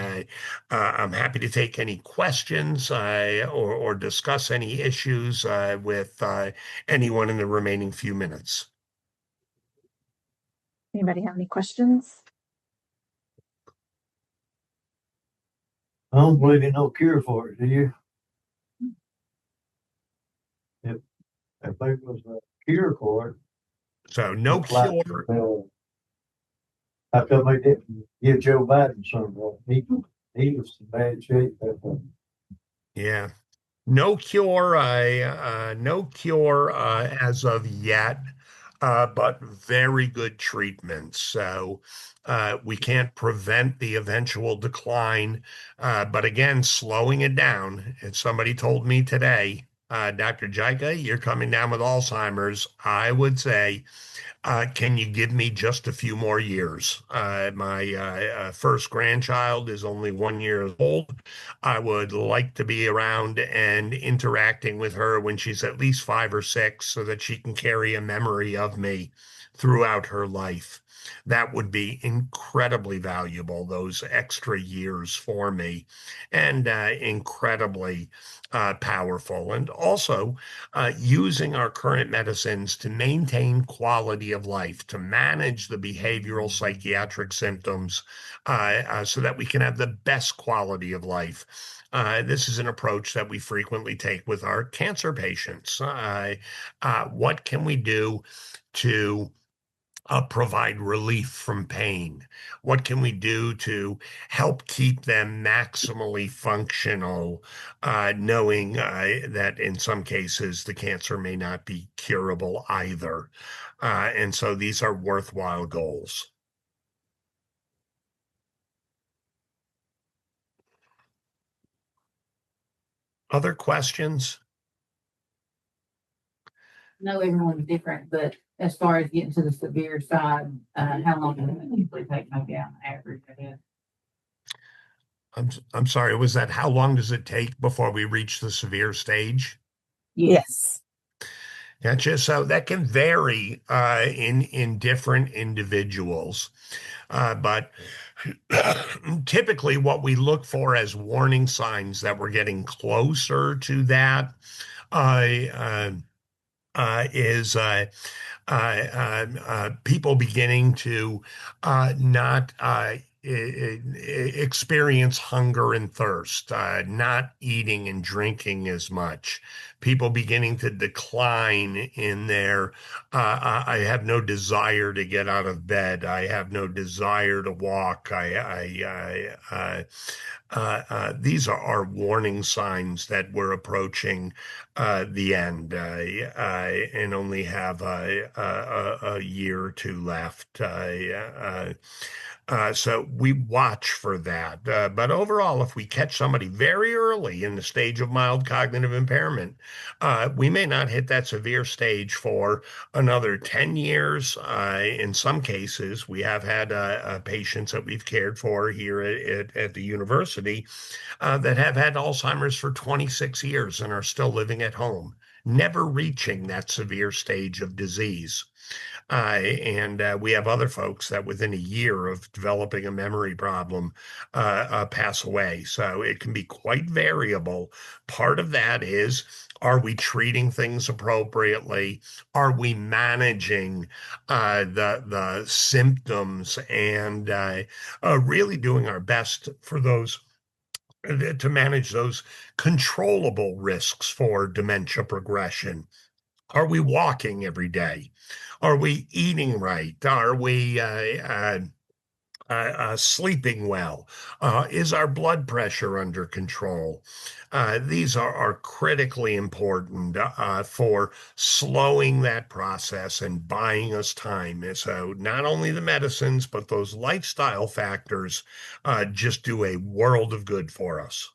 I'm happy to take any questions or discuss any issues with anyone in the remaining few minutes. Anybody have any questions? I don't believe in no cure for it, do you? If there was a cure for it, So no cure. How come they didn't give Joe Biden some? He was in bad shape. Yeah. No cure, as of yet. but very good treatments. So we can't prevent the eventual decline, but again, slowing it down. And somebody told me today, Dr. Jicha, you're coming down with Alzheimer's. I would say, can you give me just a few more years? My first grandchild is only 1 year old. I would like to be around and interacting with her when she's at least 5 or 6 so that she can carry a memory of me throughout her life. That would be incredibly valuable, those extra years for me, and incredibly powerful. And also, using our current medicines to maintain quality of life, to manage the behavioral psychiatric symptoms, so that we can have the best quality of life. This is an approach that we frequently take with our cancer patients. What can we do to provide relief from pain? What can we do to help keep them maximally functional, knowing that in some cases the cancer may not be curable either? And so these are worthwhile goals. Other questions? I know everyone's different, but as far as getting to the severe side, how long does it usually take, maybe on average, I guess? I'm sorry, was that how long does it take before we reach the severe stage? Yes. Gotcha. So that can vary in different individuals. But typically, what we look for as warning signs that we're getting closer to that uh, is people beginning to not experience hunger and thirst, not eating and drinking as much, people beginning to decline in their, I have no desire to get out of bed, I have no desire to walk, these are our warning signs that we're approaching the end, and only have a year or two left. So we watch for that. But overall, if we catch somebody very early in the stage of mild cognitive impairment, we may not hit that severe stage for another 10 years. In some cases, we have had patients that we've cared for here at the university that have had Alzheimer's for 26 years and are still living at home, never reaching that severe stage of disease. And we have other folks that within a year of developing a memory problem pass away. So it can be quite variable. Part of that is, are we treating things appropriately? Are we managing the symptoms and really doing our best for those to manage those controllable risks for dementia progression? Are we walking every day? Are we eating right? Are we sleeping well? Is our blood pressure under control? These are critically important for slowing that process and buying us time. So not only the medicines, but those lifestyle factors just do a world of good for us.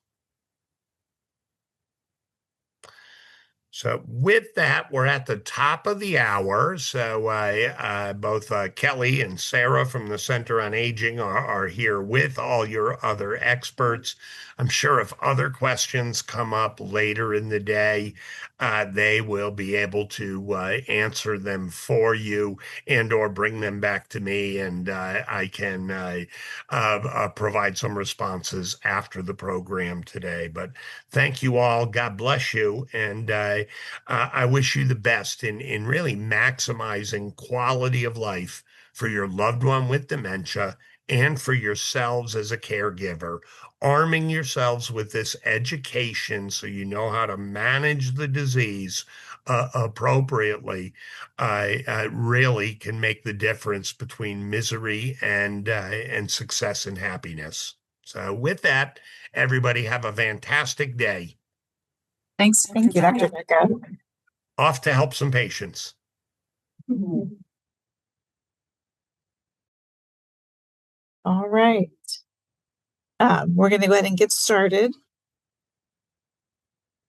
So with that, we're at the top of the hour. So both Kelly and Sarah from the Center on Aging are here with all your other experts. I'm sure if other questions come up later in the day, they will be able to answer them for you and or bring them back to me, and I can provide some responses after the program today. But thank you all. God bless you. And I wish you the best in really maximizing quality of life for your loved one with dementia and for yourselves as a caregiver, arming yourselves with this education so you know how to manage the disease appropriately, really can make the difference between misery and success and happiness. So with that, everybody have a fantastic day. Thanks. Thank you, Dr. Jicha. Off to help some patients. All right. We're going to go ahead and get started.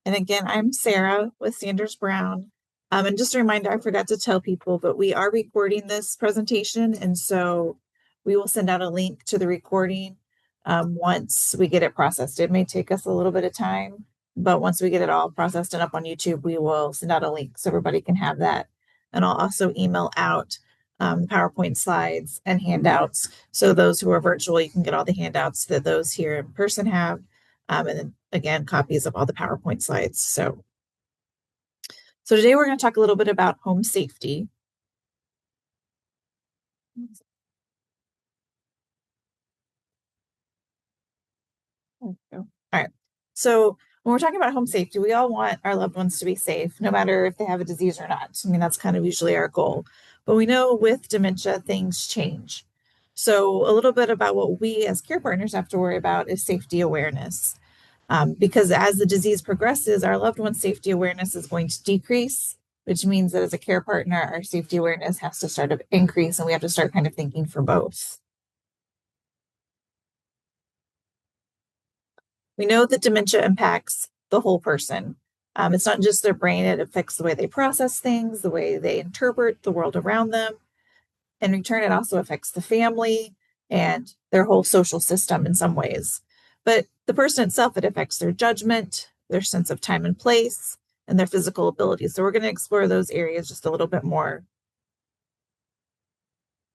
And again, I'm Sarah with Sanders Brown. And just a reminder, I forgot to tell people, but we are recording this presentation. And so we will send out a link to the recording once we get it processed. It may take us a little bit of time, but once we get it all processed and up on YouTube, we will send out a link so everybody can have that. And I'll also email out PowerPoint slides and handouts. So those who are virtual, you can get all the handouts that those here in person have. And then again, copies of all the PowerPoint slides. So today we're going to talk a little bit about home safety. All right. So when we're talking about home safety, we all want our loved ones to be safe, no matter if they have a disease or not. I mean, that's kind of usually our goal. But we know with dementia, things change. So a little bit about what we as care partners have to worry about is safety awareness. Because as the disease progresses, our loved one's safety awareness is going to decrease, which means that as a care partner, our safety awareness has to start to increase, and we have to start kind of thinking for both. We know that dementia impacts the whole person. It's not just their brain, it affects the way they process things, the way they interpret the world around them. In return, it also affects the family and their whole social system in some ways. But the person itself, it affects their judgment, their sense of time and place, and their physical abilities. So we're going to explore those areas just a little bit more.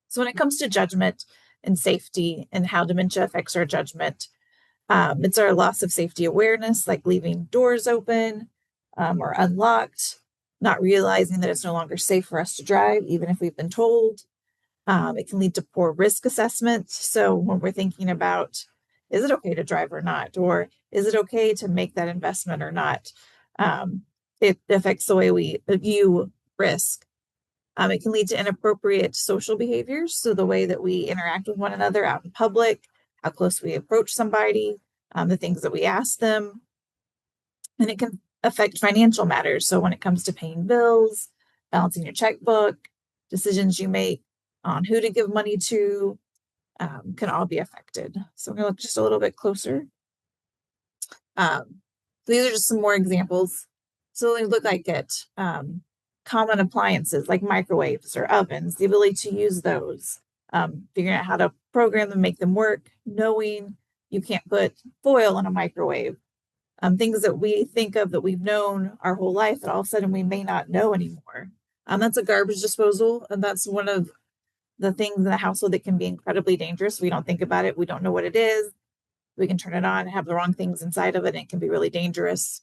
So when it comes to judgment and safety and how dementia affects our judgment, it's our loss of safety awareness, like leaving doors open or unlocked, not realizing that it's no longer safe for us to drive, even if we've been told. It can lead to poor risk assessment. So when we're thinking about, is it okay to drive or not? Or is it okay to make that investment or not? It affects the way we view risk. It can lead to inappropriate social behaviors. So the way that we interact with one another out in public, how close we approach somebody, the things that we ask them. And it can affect financial matters. So when it comes to paying bills, balancing your checkbook, decisions you make on who to give money to, can all be affected. So we're going to look just a little bit closer. These are just some more examples. So they look like it. Common appliances like microwaves or ovens, the ability to use those, figuring out how to program them, make them work, knowing you can't put foil in a microwave. Things that we think of that we've known our whole life that all of a sudden we may not know anymore. That's a garbage disposal, and that's one of the things in the household that can be incredibly dangerous. We don't think about it. We don't know what it is. We can turn it on and have the wrong things inside of it, and it can be really dangerous.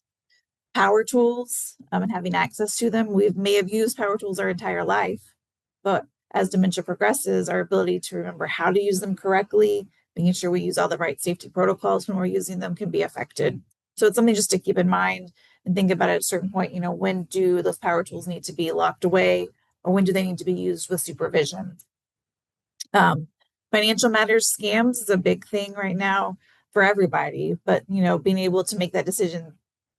Power tools and having access to them. We may have used power tools our entire life, but as dementia progresses, our ability to remember how to use them correctly, making sure we use all the right safety protocols when we're using them, can be affected. So it's something just to keep in mind and think about at a certain point, when do those power tools need to be locked away, or when do they need to be used with supervision? Financial matters, scams is a big thing right now for everybody, but being able to make that decision,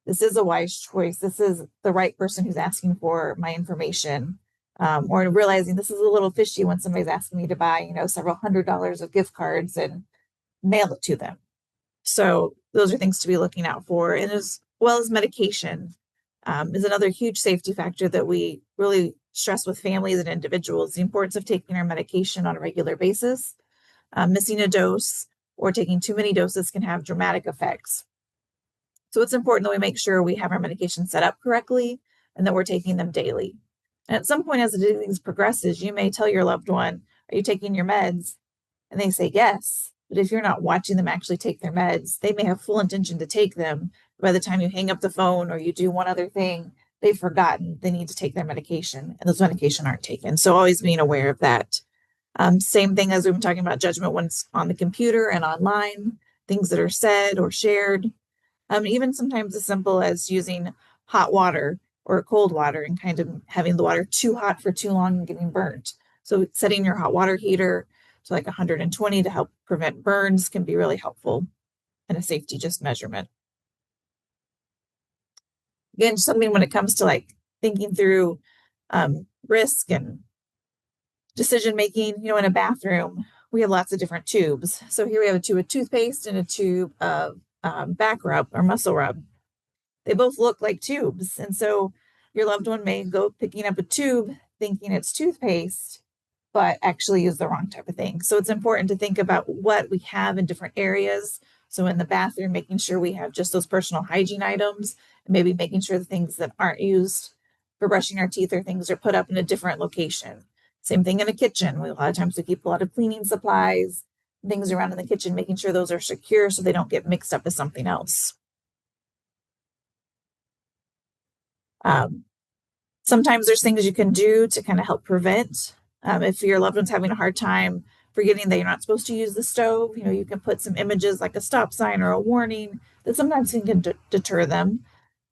this is a wise choice, this is the right person who's asking for my information, or realizing this is a little fishy when somebody's asking me to buy several $100s of gift cards and mail it to them. So those are things to be looking out for. And as well as medication is another huge safety factor that we really stress with families and individuals, the importance of taking our medication on a regular basis. Missing a dose or taking too many doses can have dramatic effects. So it's important that we make sure we have our medication set up correctly and that we're taking them daily. And at some point as the disease progresses, you may tell your loved one, are you taking your meds? And they say yes. But if you're not watching them actually take their meds, they may have full intention to take them. By the time you hang up the phone or you do one other thing, they've forgotten they need to take their medication, and those medications aren't taken. So always being aware of that. Same thing as we've been talking about judgment when it's on the computer and online, things that are said or shared. Even sometimes as simple as using hot water or cold water and kind of having the water too hot for too long and getting burnt. So setting your hot water heater to like 120 to help prevent burns can be really helpful and a safety just measurement. Again, something when it comes to like thinking through risk and Decision making, in a bathroom, we have lots of different tubes. So here we have a tube of toothpaste and a tube of back rub or muscle rub. They both look like tubes. And so your loved one may go picking up a tube thinking it's toothpaste, but actually use the wrong type of thing. So it's important to think about what we have in different areas. So in the bathroom, making sure we have just those personal hygiene items, and maybe making sure the things that aren't used for brushing our teeth or things are put up in a different location. Same thing in a kitchen. A lot of times we keep a lot of cleaning supplies, things around in the kitchen, making sure those are secure so they don't get mixed up with something else. Sometimes there's things you can do to kind of help prevent. If your loved one's having a hard time forgetting that you're not supposed to use the stove, you can put some images like a stop sign or a warning that sometimes can deter them.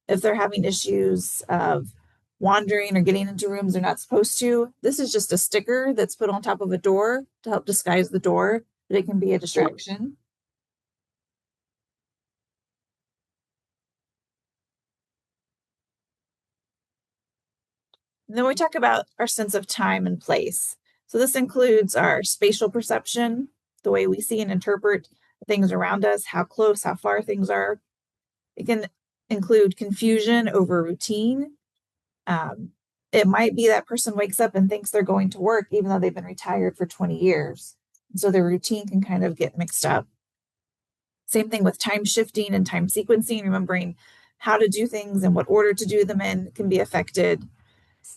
If they're having issues of wandering or getting into rooms they're not supposed to, this is just a sticker that's put on top of a door to help disguise the door, but it can be a distraction. And then we talk about our sense of time and place. So this includes our spatial perception, the way we see and interpret things around us, how close, how far things are. It can include confusion over routine. It might be that person wakes up and thinks they're going to work, even though they've been retired for 20 years. And so their routine can kind of get mixed up. Same thing with time shifting and time sequencing, remembering how to do things and what order to do them in can be affected.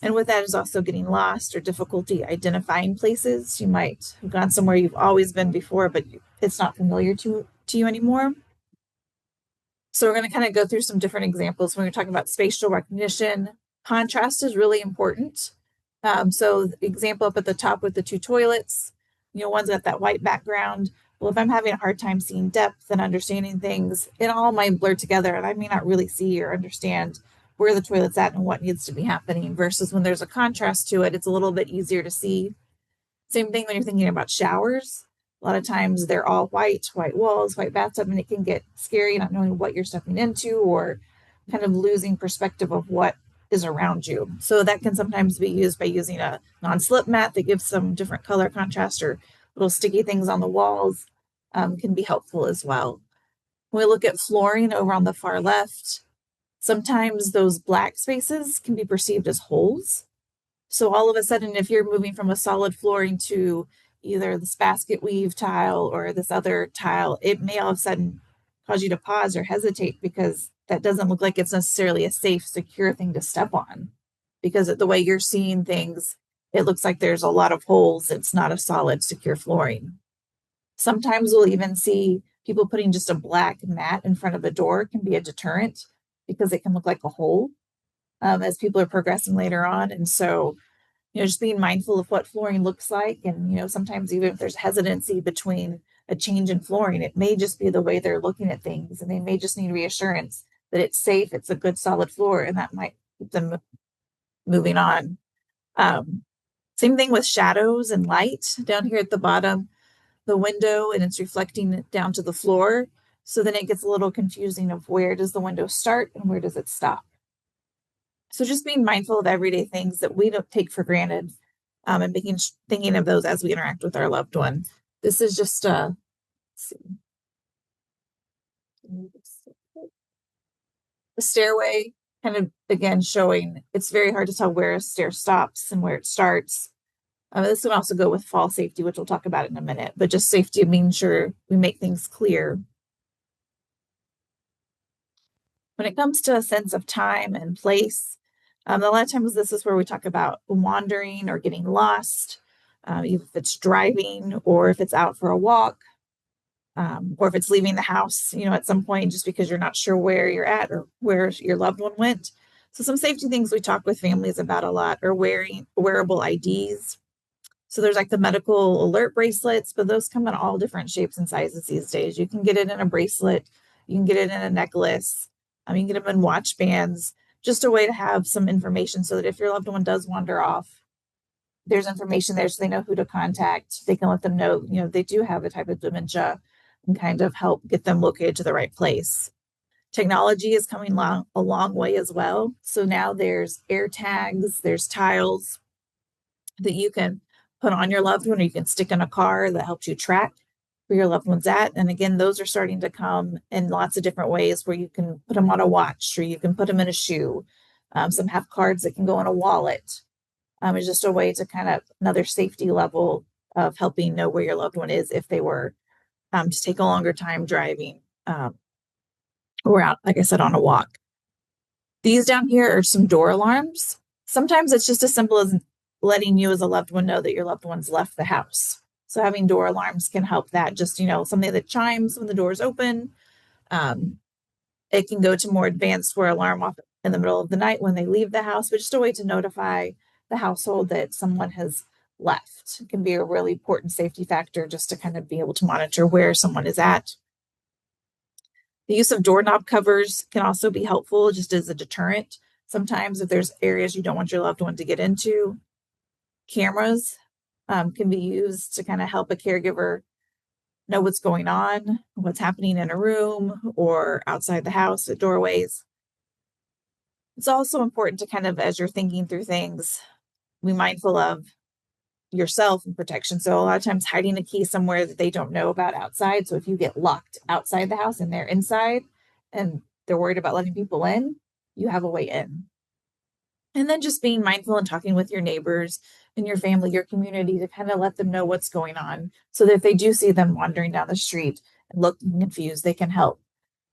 And with that is also getting lost or difficulty identifying places. You might have gone somewhere you've always been before, but it's not familiar to you anymore. So we're going to kind of go through some different examples when we're talking about spatial recognition. Contrast is really important. So the example up at the top with the two toilets, one's got that white background. Well, if I'm having a hard time seeing depth and understanding things, it all might blur together and I may not really see or understand where the toilet's at and what needs to be happening, versus when there's a contrast to it, it's a little bit easier to see. Same thing when you're thinking about showers. A lot of times they're all white walls, white bathtub, and it can get scary not knowing what you're stepping into or kind of losing perspective of what is around you. So that can sometimes be used by using a non-slip mat that gives some different color contrast, or little sticky things on the walls can be helpful as well. When we look at flooring over on the far left, sometimes those black spaces can be perceived as holes. So all of a sudden, if you're moving from a solid flooring to either this basket weave tile or this other tile, it may all of a sudden cause you to pause or hesitate because that doesn't look like it's necessarily a safe, secure thing to step on. Because the way you're seeing things, it looks like there's a lot of holes. It's not a solid, secure flooring. Sometimes we'll even see people putting just a black mat in front of a door can be a deterrent because it can look like a hole as people are progressing later on. And so, just being mindful of what flooring looks like. And, sometimes even if there's hesitancy between a change in flooring, it may just be the way they're looking at things. And they may just need reassurance that it's safe, it's a good solid floor, and that might keep them moving on. Same thing with shadows and light down here at the bottom, the window, and it's reflecting down to the floor. So then it gets a little confusing of where does the window start and where does it stop. So just being mindful of everyday things that we don't take for granted, and thinking of those as we interact with our loved one. This is just let's see. The stairway, kind of again showing it's very hard to tell where a stair stops and where it starts. This can also go with fall safety, which we'll talk about in a minute, but just safety of making sure we make things clear. When it comes to a sense of time and place, a lot of times this is where we talk about wandering or getting lost, if it's driving or if it's out for a walk, or if it's leaving the house, at some point, just because you're not sure where you're at or where your loved one went. So some safety things we talk with families about a lot are wearing wearable IDs. So there's like the medical alert bracelets, but those come in all different shapes and sizes these days. You can get it in a bracelet, you can get it in a necklace, you can get them in watch bands, just a way to have some information so that if your loved one does wander off, there's information there so they know who to contact. They can let them know, they do have a type of dementia and kind of help get them located to the right place. Technology is coming a long way as well. So now there's air tags, there's tiles that you can put on your loved one, or you can stick in a car that helps you track where your loved one's at. And again, those are starting to come in lots of different ways where you can put them on a watch or you can put them in a shoe. Some have cards that can go in a wallet. It's just a way to kind of another safety level of helping know where your loved one is if they were to take a longer time driving or out, like I said, on a walk. These down here are some door alarms. Sometimes it's just as simple as letting you as a loved one know that your loved one's left the house. So having door alarms can help that. Just, something that chimes when the door's open. It can go to more advanced where alarm off in the middle of the night when they leave the house, but just a way to notify the household that someone has left. It can be a really important safety factor just to kind of be able to monitor where someone is at. The use of doorknob covers can also be helpful just as a deterrent. Sometimes if there's areas you don't want your loved one to get into, cameras can be used to kind of help a caregiver know what's going on, what's happening in a room or outside the house at doorways. It's also important to kind of, as you're thinking through things, be mindful of yourself and protection. So a lot of times hiding a key somewhere that they don't know about outside. So if you get locked outside the house and they're inside and they're worried about letting people in, you have a way in. And then just being mindful and talking with your neighbors and your family, your community to kind of let them know what's going on so that if they do see them wandering down the street and looking confused, they can help.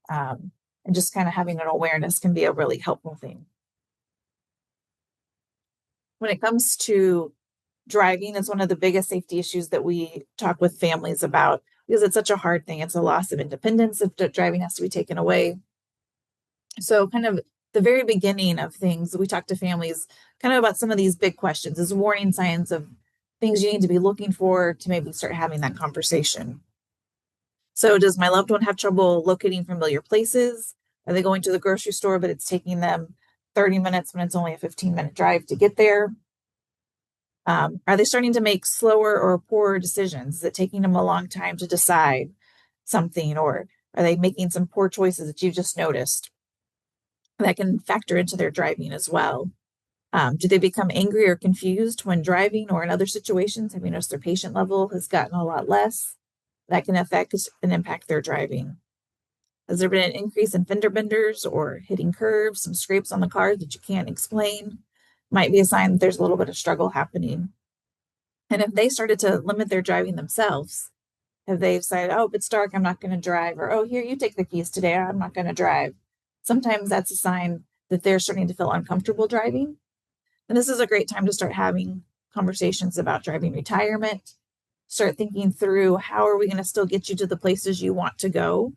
And just kind of having an awareness can be a really helpful thing. When it comes to driving, it's one of the biggest safety issues that we talk with families about because it's such a hard thing. It's a loss of independence if driving has to be taken away. So kind of the very beginning of things, we talk to families kind of about some of these big questions as warning signs of things you need to be looking for to maybe start having that conversation. So does my loved one have trouble locating familiar places? Are they going to the grocery store, but it's taking them 30 minutes when it's only a 15-minute drive to get there? Are they starting to make slower or poorer decisions? Is it taking them a long time to decide something, or are they making some poor choices that you just noticed? That can factor into their driving as well. Do they become angry or confused when driving or in other situations? Have you noticed their patient level has gotten a lot less? That can affect and impact their driving. Has there been an increase in fender benders or hitting curves, some scrapes on the car that you can't explain? Might be a sign that there's a little bit of struggle happening. And if they started to limit their driving themselves, have they decided, oh, if it's dark, I'm not going to drive, or, oh, here, you take the keys today, I'm not going to drive. Sometimes that's a sign that they're starting to feel uncomfortable driving. And this is a great time to start having conversations about driving retirement. Start thinking through how are we going to still get you to the places you want to go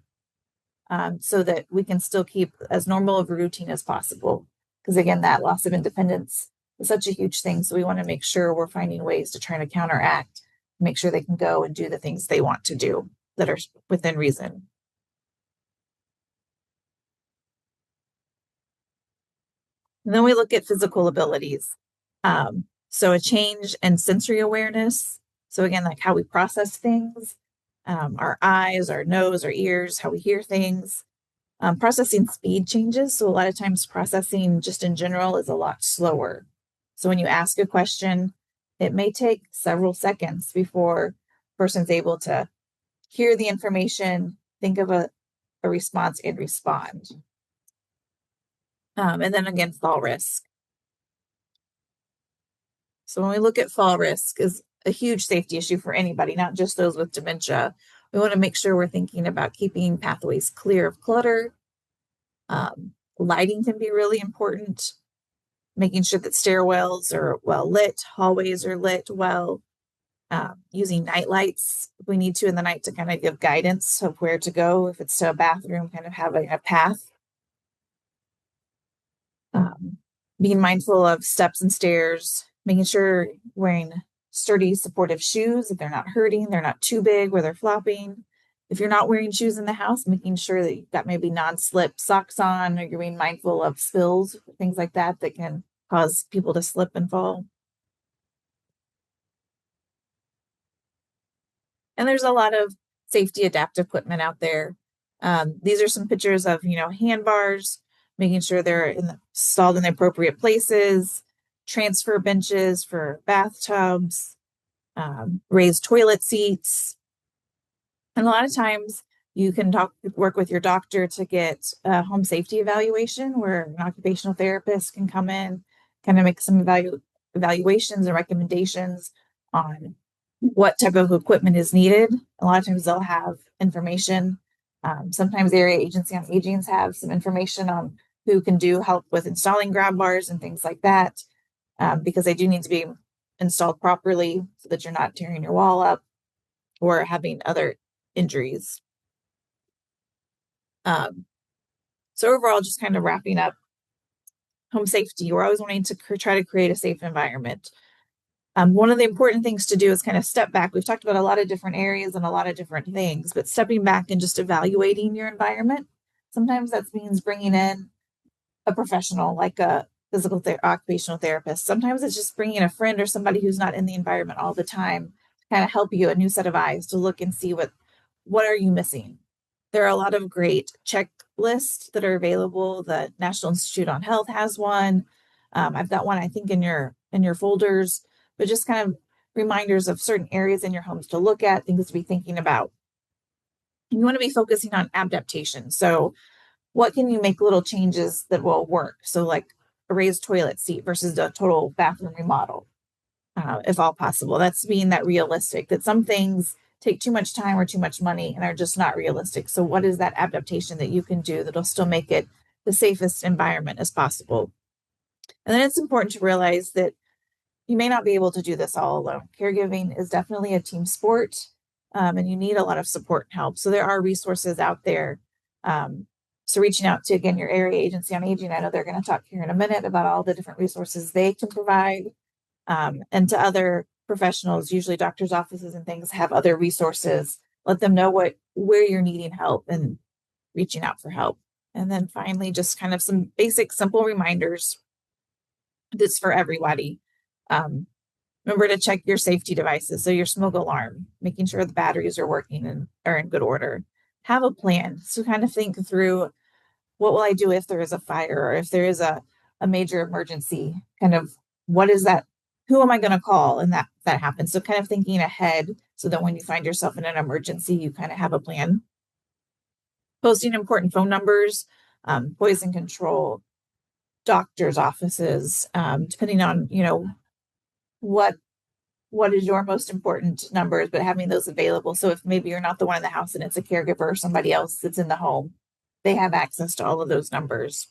so that we can still keep as normal of a routine as possible. Because again, that loss of independence is such a huge thing. So we want to make sure we're finding ways to try to counteract, make sure they can go and do the things they want to do that are within reason. And then we look at physical abilities. So a change in sensory awareness. So again, like how we process things, our eyes, our nose, our ears, how we hear things. Processing speed changes. So a lot of times processing just in general is a lot slower. So when you ask a question, it may take several seconds before a person's able to hear the information, think of a response and respond. And then again, fall risk. So when we look at fall risk is a huge safety issue for anybody, not just those with dementia. We want to make sure we're thinking about keeping pathways clear of clutter. Lighting can be really important. Making sure that stairwells are well lit, hallways are lit well. Using night lights if we need to in the night to kind of give guidance of where to go. If it's to a bathroom, kind of having a path. Being mindful of steps and stairs, making sure wearing sturdy, supportive shoes if they're not hurting, they're not too big where they're flopping. If you're not wearing shoes in the house, making sure that you've got maybe non-slip socks on, or you're being mindful of spills, things like that that can cause people to slip and fall. And there's a lot of safety adaptive equipment out there. These are some pictures of, handbars, making sure they're installed in the appropriate places, transfer benches for bathtubs, raised toilet seats. And a lot of times you can work with your doctor to get a home safety evaluation where an occupational therapist can come in, kind of make some evaluations and recommendations on what type of equipment is needed. A lot of times they'll have information. Sometimes area agency on agings have some information on who can do help with installing grab bars and things like that, because they do need to be installed properly so that you're not tearing your wall up or having other injuries. So overall, just kind of wrapping up home safety, we're always wanting to try to create a safe environment. One of the important things to do is kind of step back. We've talked about a lot of different areas and a lot of different things, but stepping back and just evaluating your environment. Sometimes that means bringing in a professional like a occupational therapist. Sometimes it's just bringing a friend or somebody who's not in the environment all the time to kind of help you, a new set of eyes to look and see what are you missing. There are a lot of great checklists that are available. The National Institute on Health has one. I've got one, I think, in your folders, but just kind of reminders of certain areas in your homes to look at, things to be thinking about. You want to be focusing on adaptation. So what can you make little changes that will work? So like a raised toilet seat versus a total bathroom remodel, if all possible. That's being that realistic, that some things take too much time or too much money and are just not realistic. So what is that adaptation that you can do that'll still make it the safest environment as possible? And then it's important to realize that you may not be able to do this all alone. Caregiving is definitely a team sport, and you need a lot of support and help. So there are resources out there. So reaching out to, again, your area agency on aging, I know they're going to talk here in a minute about all the different resources they can provide. And to other professionals, usually doctors' offices and things have other resources. Let them know where you're needing help and reaching out for help. And then finally, just kind of some basic, simple reminders. This for everybody. Remember to check your safety devices. So your smoke alarm, making sure the batteries are working and are in good order. Have a plan. So kind of think through, what will I do if there is a fire or if there is a major emergency? Kind of, what is that? Who am I going to call? And that happens. So kind of thinking ahead so that when you find yourself in an emergency, you kind of have a plan. Posting important phone numbers, poison control, doctor's offices, depending on, what is your most important numbers, but having those available. So if maybe you're not the one in the house and it's a caregiver or somebody else that's in the home, they have access to all of those numbers.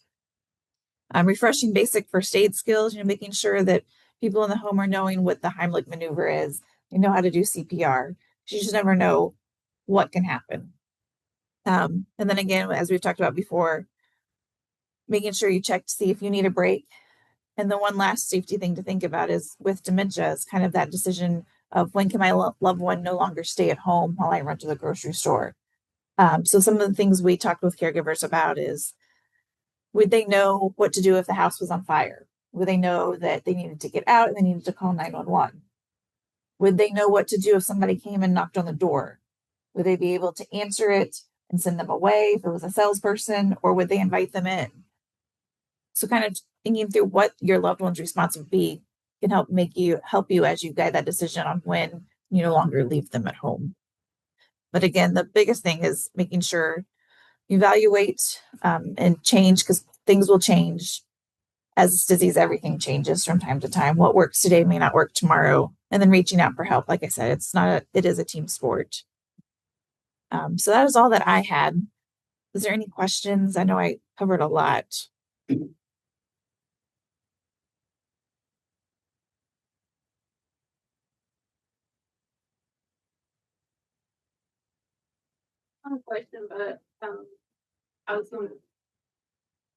Refreshing basic first aid skills, making sure that people in the home are knowing what the Heimlich maneuver is. You know how to do CPR. You just never know what can happen. And then again, as we've talked about before, making sure you check to see if you need a break. And the one last safety thing to think about is with dementia is kind of that decision of when can my loved one no longer stay at home while I run to the grocery store. So some of the things we talked with caregivers about is, would they know what to do if the house was on fire? Would they know that they needed to get out and they needed to call 911? Would they know what to do if somebody came and knocked on the door? Would they be able to answer it and send them away if it was a salesperson, or would they invite them in? So kind of thinking through what your loved one's response would be can help you as you guide that decision on when you no longer leave them at home. But again, the biggest thing is making sure you evaluate and change, because things will change. As this disease, everything changes from time to time. What works today may not work tomorrow. And then reaching out for help. Like I said, it is a team sport. So that is all that I had. Is there any questions? I know I covered a lot. Not a question, but I was going to,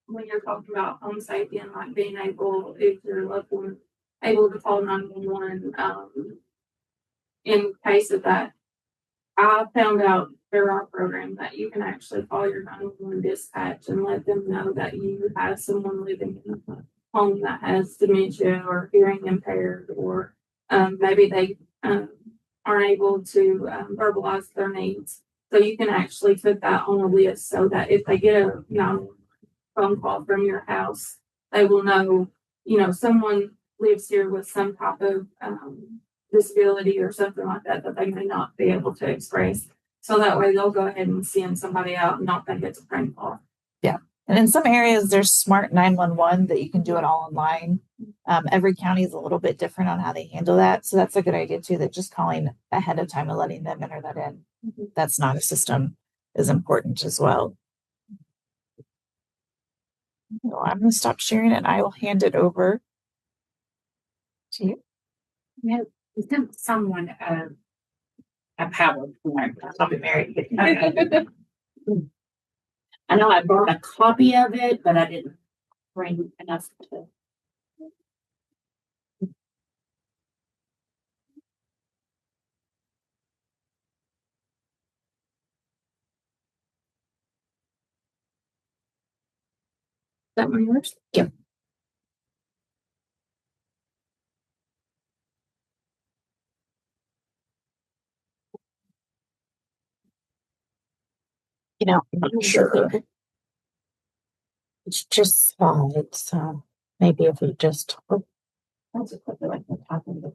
when you're talking about home safety and like being able, if your loved one able to call 911, in case of that, I found out through our program that you can actually call your 911 dispatch and let them know that you have someone living in a home that has dementia or hearing impaired, or maybe they aren't able to verbalize their needs. So you can actually put that on a list so that if they get a phone call from your house, they will know, someone lives here with some type of disability or something like that that they may not be able to express. So that way they'll go ahead and send somebody out and not think it's a prank call. And in some areas, there's smart 911 that you can do it all online. Every county is a little bit different on how they handle that. So that's a good idea too, that just calling ahead of time and letting them enter that in. That's not a system is important as well. So I'm going to stop sharing it and I will hand it over to you. Yeah, send someone a PowerPoint. I'll be married. Okay. I know I brought a copy of it, but I didn't bring enough to. Is that one yours? Yep. I'm not sure. It's just slides, so maybe if we just that's a quick like the top of the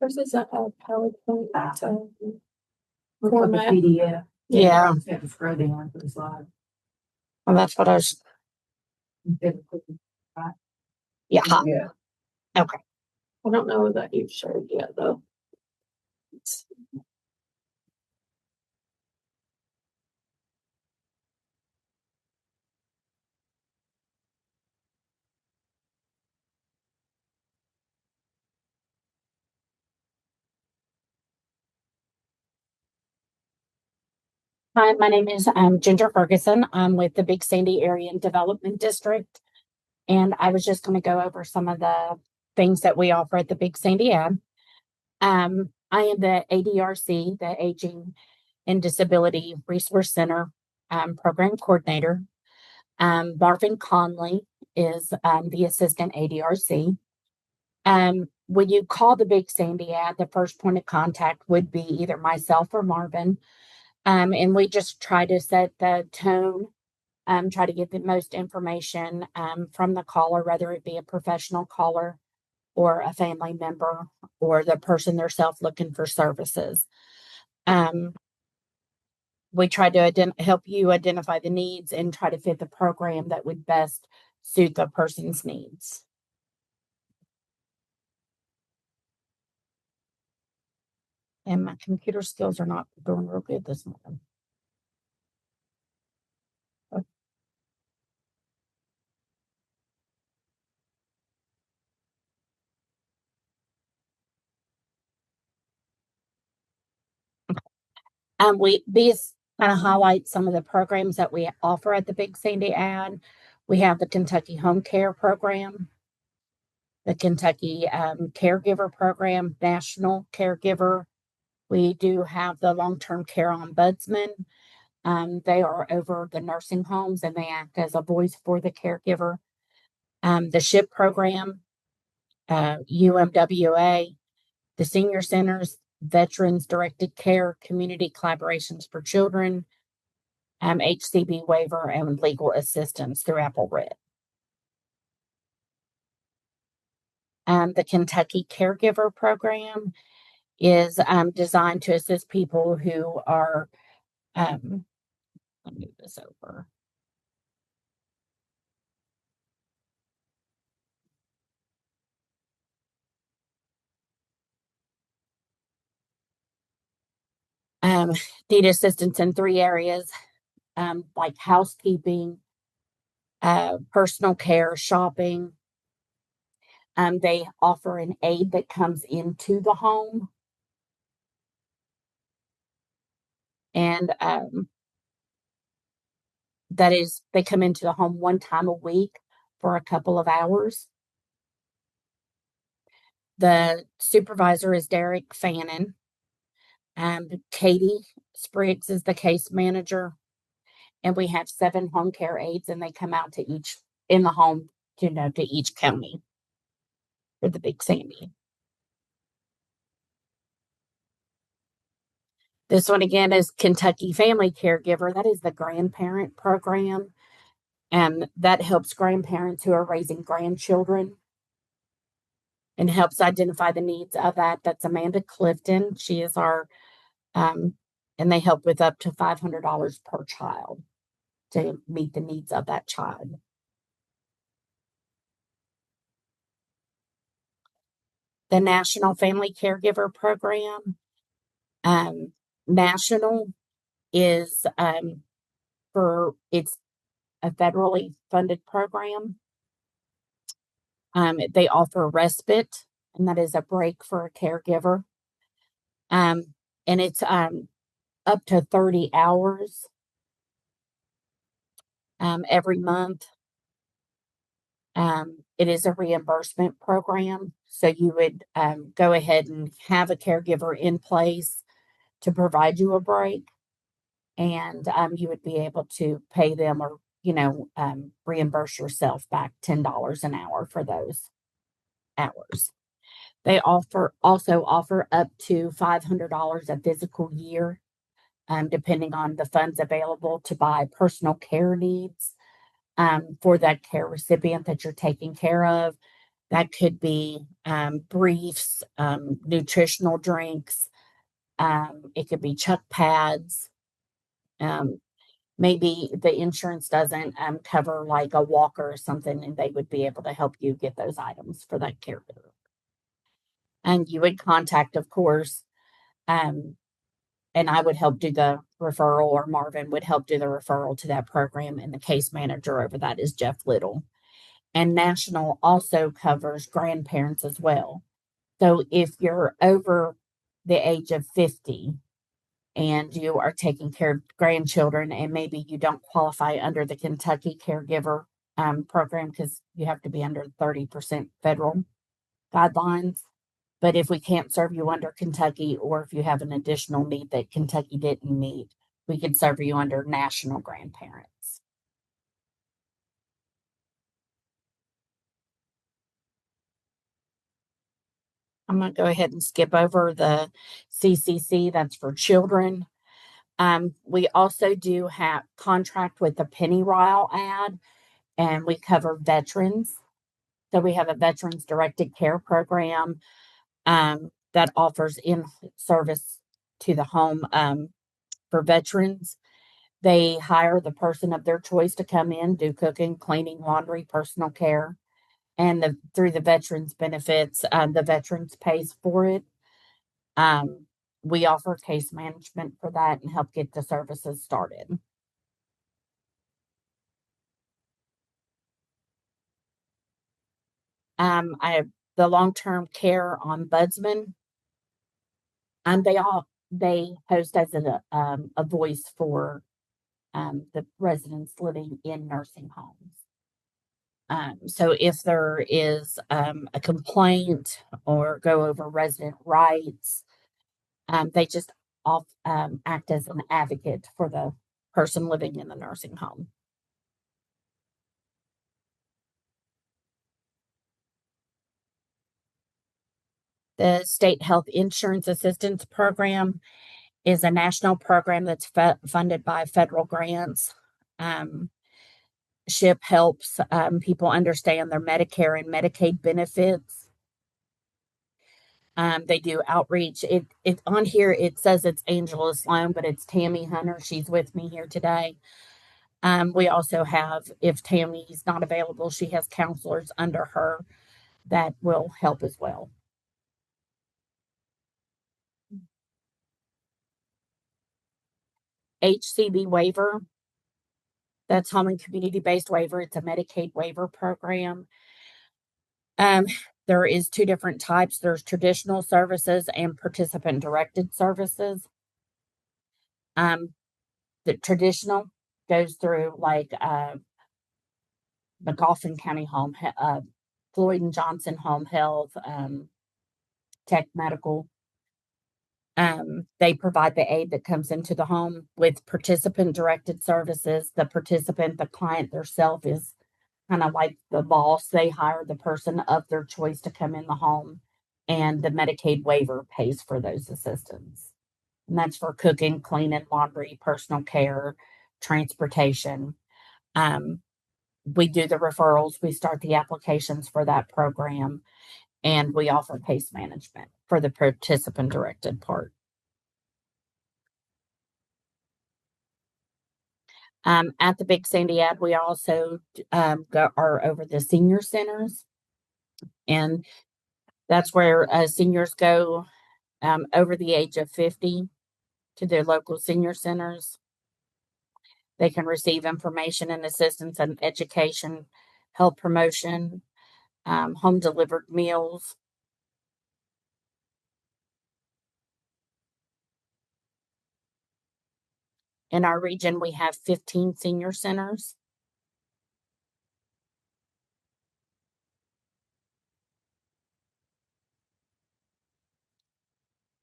Versus a PowerPoint. Looks like a Format. PDF. Yeah. You just have to scroll down for the slide. well, that's what I was Instead of clicking. yeah. Yeah. Okay. I don't know that you've shared yet though. Hi, my name is Ginger Ferguson. I'm with the Big Sandy Area and Development District. And I was just going to go over some of the things that we offer at the Big Sandy Ad. I am the ADRC, the Aging and Disability Resource Center Program Coordinator. Marvin Conley is the Assistant ADRC. When you call the Big Sandy Ad, the first point of contact would be either myself or Marvin. And we just try to set the tone, try to get the most information from the caller, whether it be a professional caller or a family member or the person themselves looking for services. We try to help you identify the needs and try to fit the program that would best suit the person's needs. And my computer skills are not doing real good this morning. These kind of highlight some of the programs that we offer at the Big Sandy Ad. We have the Kentucky Home Care Program, the Kentucky Caregiver Program, National Caregiver. We do have the Long-Term Care Ombudsman. They are over the nursing homes and they act as a voice for the caregiver. The SHIP program, UMWA, the Senior Centers, Veterans Directed Care, Community Collaborations for Children, HCB waiver, and legal assistance through Apple Red. The Kentucky Caregiver Program is designed to assist people who are, let me move this over. Need assistance in 3 areas, like housekeeping, personal care, shopping. They offer an aide that comes into the home. And that is, they come into the home 1 time a week for a couple of hours. The supervisor is Derek Fannin. Katie Spriggs is the case manager. And we have 7 home care aides, and they come out to each in the home, to each county for the Big Sandy. This one again is Kentucky Family Caregiver. That is the grandparent program. And that helps grandparents who are raising grandchildren and helps identify the needs of that. That's Amanda Clifton. She is our, and they help with up to $500 per child to meet the needs of that child. The National Family Caregiver Program. National is it's a federally funded program. They offer respite, and that is a break for a caregiver. And it's up to 30 hours every month. It is a reimbursement program, so you would go ahead and have a caregiver in place to provide you a break, and you would be able to pay them or reimburse yourself back $10 an hour for those hours. They also offer up to $500 a physical year, depending on the funds available to buy personal care needs for that care recipient that you're taking care of. That could be briefs, nutritional drinks. It could be chuck pads. Maybe the insurance doesn't cover like a walker or something, and they would be able to help you get those items for that caregiver. And you would contact, of course, and I would help do the referral, or Marvin would help do the referral to that program. And the case manager over that is Jeff Little. And National also covers grandparents as well. So if you're over the age of 50 and you are taking care of grandchildren, and maybe you don't qualify under the Kentucky Caregiver program because you have to be under 30% federal guidelines. But if we can't serve you under Kentucky, or if you have an additional need that Kentucky didn't meet, we can serve you under National Grandparents. I'm going to go ahead and skip over the CCC. That's for children. We also do have contract with the Penny Ryle ad, and we cover veterans. So we have a veterans directed care program that offers in service to the home for veterans. They hire the person of their choice to come in, do cooking, cleaning, laundry, personal care, and through the veterans benefits, the veterans pays for it. We offer case management for that and help get the services started. I have the long-term care ombudsman, and they host as a voice for the residents living in nursing homes. So if there is a complaint or go over resident rights, they just act as an advocate for the person living in the nursing home. The State Health Insurance Assistance Program is a national program that's funded by federal grants. SHIP helps people understand their Medicare and Medicaid benefits. They do outreach. It on here, it says it's Angela Sloan, but it's Tammy Hunter. She's with me here today. We also have, if Tammy's not available, she has counselors under her that will help as well. HCB waiver, that's home and community-based waiver. It's a Medicaid waiver program. There is two different types. There's traditional services and participant-directed services. The traditional goes through like McGoffin County Home, Floyd and Johnson Home Health, Tech Medical. They provide the aid that comes into the home. With participant-directed services, the participant, the client theirself, is kind of like the boss. They hire the person of their choice to come in the home, and the Medicaid waiver pays for those assistants. And that's for cooking, cleaning, laundry, personal care, transportation. we do the referrals, we start the applications for that program, and we offer case management for the participant directed part. At the Big Sandy Ad, we also are over the senior centers, and that's where seniors go over the age of 50 to their local senior centers. They can receive information and assistance and education, health promotion, home delivered meals. In our region, we have 15 senior centers.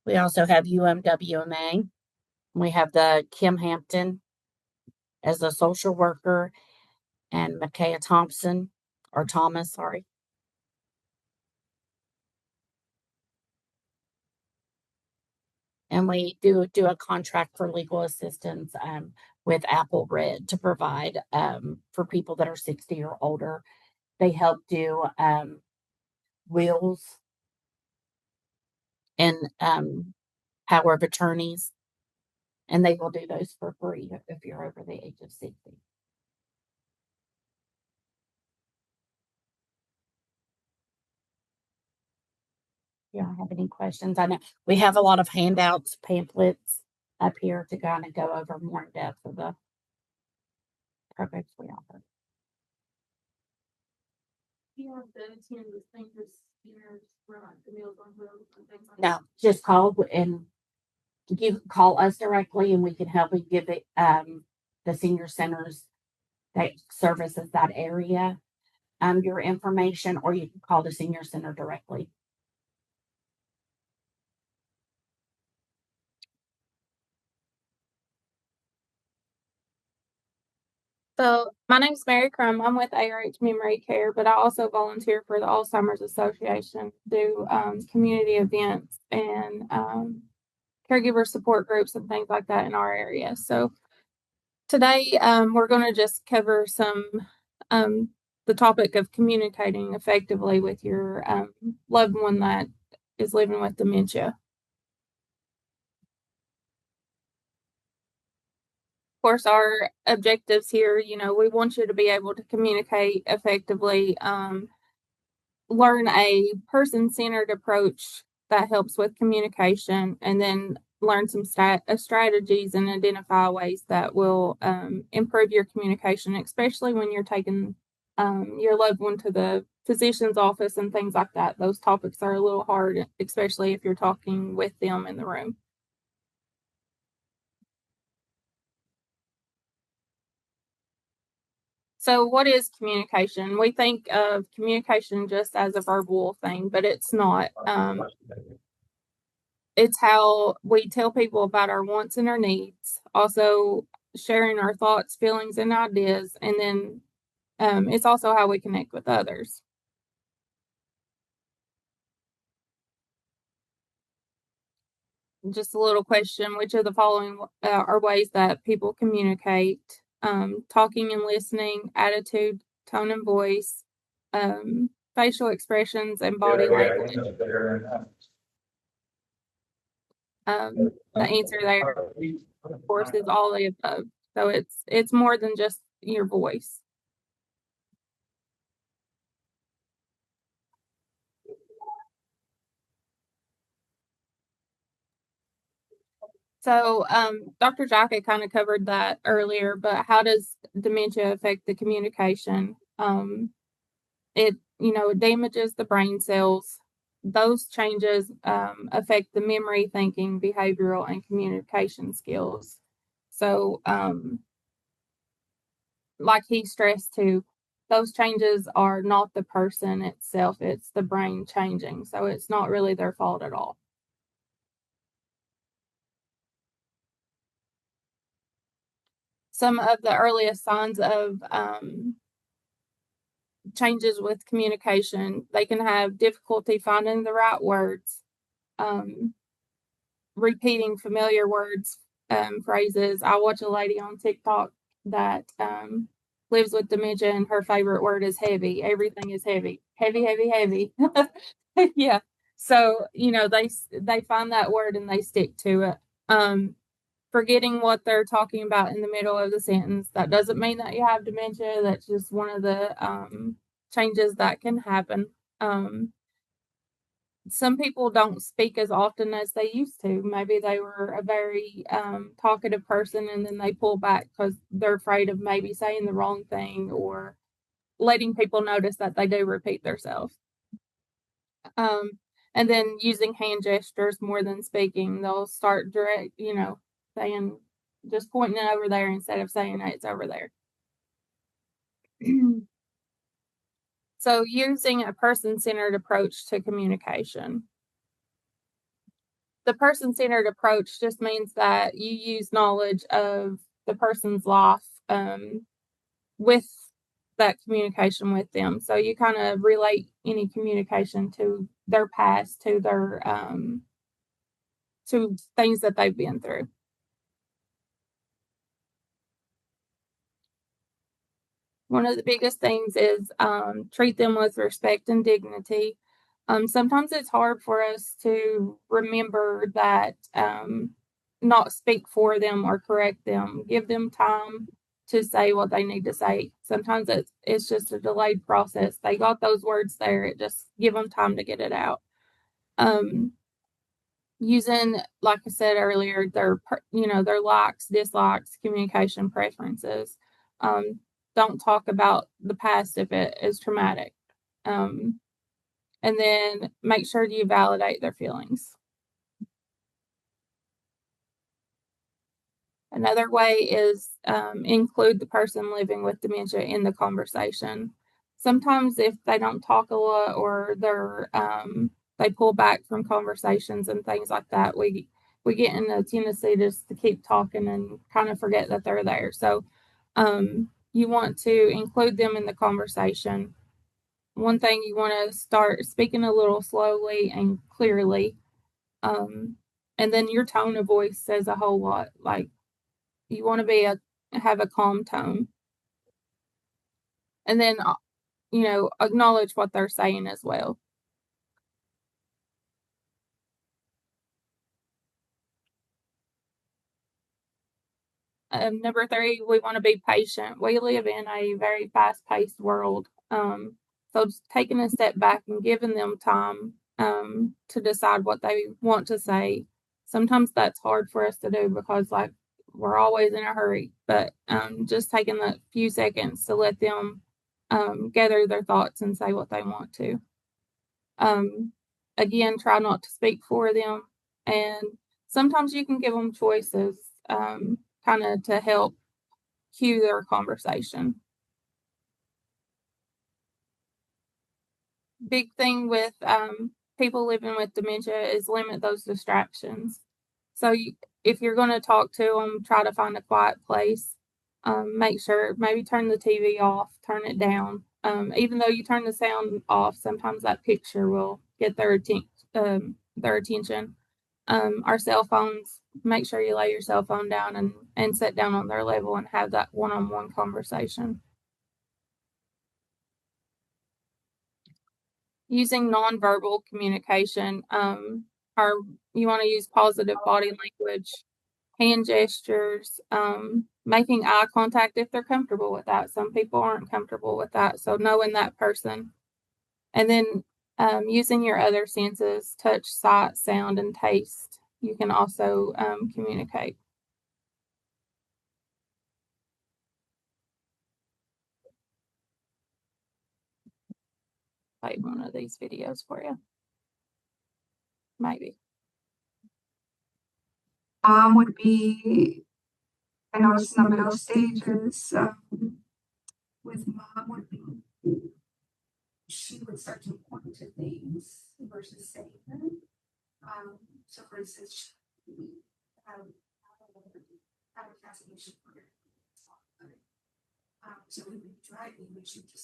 We also have UMWMA. We have the Kim Hampton as a social worker and Micaiah Thompson, or Thomas, sorry. And we do a contract for legal assistance with Apple Red to provide for people that are 60 or older. They help do wills and power of attorneys, and they will do those for free if you're over the age of 60. You don't have any questions? I know we have a lot of handouts, pamphlets up here to kind of go over more in depth of the programs we offer. You have to attend the seniors, run the Meals on Wheels and things like No, just call and you can call us directly, and we can help you give it the senior centers that services that area your information, or you can call the senior center directly. So my name's Mary Crum. I'm with ARH Memory Care, but I also volunteer for the Alzheimer's Association, do community events and caregiver support groups and things like that in our area. So today we're going to just cover some the topic of communicating effectively with your loved one that is living with dementia. Course, our objectives here, we want you to be able to communicate effectively, learn a person-centered approach that helps with communication, and then learn some strategies and identify ways that will improve your communication, especially when you're taking your loved one to the physician's office and things like that. Those topics are a little hard, especially if you're talking with them in the room. So what is communication? We think of communication just as a verbal thing, but it's not. It's how we tell people about our wants and our needs, also sharing our thoughts, feelings, and ideas, and then it's also how we connect with others. Just a little question, which of the following are ways that people communicate? Talking and listening, attitude, tone and voice, facial expressions, and body language. The answer there, of course, is all the above. So it's more than just your voice. So Dr. Jicha kind of covered that earlier, but how does dementia affect the communication? It damages the brain cells. Those changes affect the memory, thinking, behavioral, and communication skills. So like he stressed too, those changes are not the person itself, it's the brain changing. So it's not really their fault at all. Some of the earliest signs of changes with communication, they can have difficulty finding the right words, repeating familiar words, phrases. I watch a lady on TikTok that lives with dementia, and her favorite word is heavy. Everything is heavy, heavy, heavy, heavy. Yeah. So, they find that word and they stick to it. Forgetting what they're talking about in the middle of the sentence. That doesn't mean that you have dementia. That's just one of the changes that can happen. Some people don't speak as often as they used to. Maybe they were a very talkative person and then they pull back because they're afraid of maybe saying the wrong thing or letting people notice that they do repeat themselves. And then using hand gestures more than speaking. They'll start direct, saying, just pointing it over there instead of saying it's over there. So using a person-centered approach to communication. The person-centered approach just means that you use knowledge of the person's life with that communication with them. So you kind of relate any communication to their past, to their to things that they've been through. One of the biggest things is treat them with respect and dignity. Sometimes it's hard for us to remember that, not speak for them or correct them. Give them time to say what they need to say. Sometimes it's just a delayed process. They got those words there. It just give them time to get it out. Using, like I said earlier, their likes, dislikes, communication preferences. Don't talk about the past if it is traumatic. And then make sure you validate their feelings. Another way is include the person living with dementia in the conversation. Sometimes if they don't talk a lot or they pull back from conversations and things like that, we get in a tendency just to keep talking and kind of forget that they're there. So you want to include them in the conversation. One thing, you want to start speaking a little slowly and clearly. And then your tone of voice says a whole lot. Like, you want to have a calm tone. And then, acknowledge what they're saying as well. Number 3, we want to be patient. We live in a very fast-paced world. So just taking a step back and giving them time to decide what they want to say. Sometimes that's hard for us to do because, we're always in a hurry. But just taking a few seconds to let them gather their thoughts and say what they want to. Again, try not to speak for them. And sometimes you can give them choices. Kind of to help cue their conversation. Big thing with people living with dementia is limit those distractions. So if you're going to talk to them, try to find a quiet place. Make sure, maybe turn the TV off, turn it down. Even though you turn the sound off, sometimes that picture will get their attention. Our cell phones, make sure you lay your cell phone down and sit down on their level and have that one-on-one conversation. Using nonverbal communication, you want to use positive body language, hand gestures, making eye contact if they're comfortable with that. Some people aren't comfortable with that, so knowing that person. And then using your other senses, touch, sight, sound, and taste. You can also communicate. Play one of these videos for you. Maybe. Would be, I noticed in the middle stages, with mom would be, she would start to point to things versus saying them. So for instance, she have a fascination for it. So we would be driving, but she didn't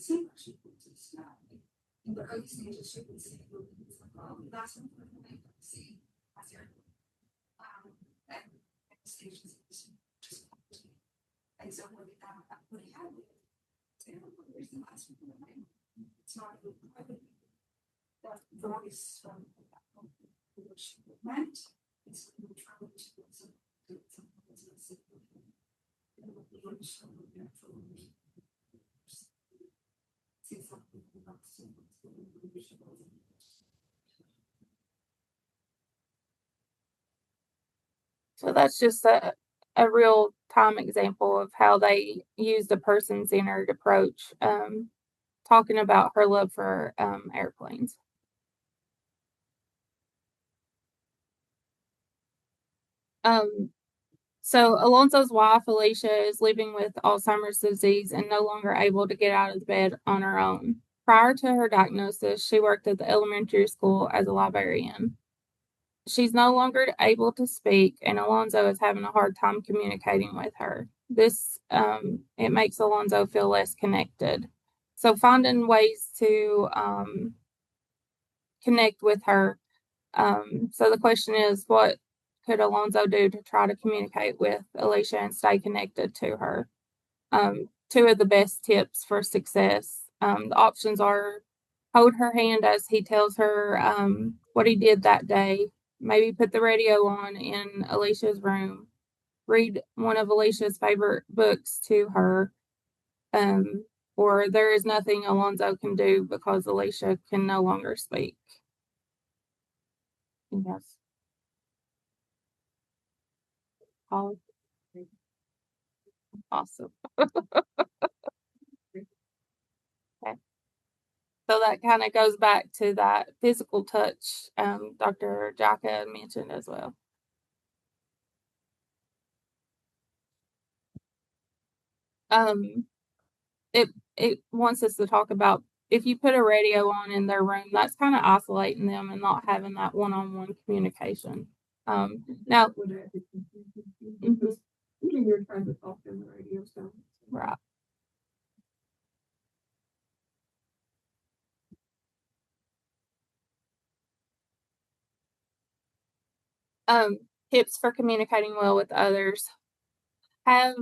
see what she would just in the early stages, she would say, oh, that's what I see. And stages just I said, what did that, what he had with? Where's the last one? It's not even that voice from what she meant. It's trying to do So that's just a real time example of how they used a person-centered approach, talking about her love for airplanes. So Alonso's wife, Alicia, is living with Alzheimer's disease and no longer able to get out of bed on her own. Prior to her diagnosis, she worked at the elementary school as a librarian. She's no longer able to speak, and Alonso is having a hard time communicating with her. This it makes Alonso feel less connected. So finding ways to connect with her. So the question is, what could Alonso do to try to communicate with Alicia and stay connected to her? Two of the best tips for success. The options are hold her hand as he tells her what he did that day. Maybe put the radio on in Alicia's room. Read one of Alicia's favorite books to her. Or there is nothing Alonso can do because Alicia can no longer speak. Yes. Holly. Awesome. Okay. So that kind of goes back to that physical touch Dr. Jicha mentioned as well. It wants us to talk about if you put a radio on in their room, that's kind of isolating them and not having that one-on-one communication. Now, you're trying to talk in the radio sound. Right. Tips for communicating well with others. Have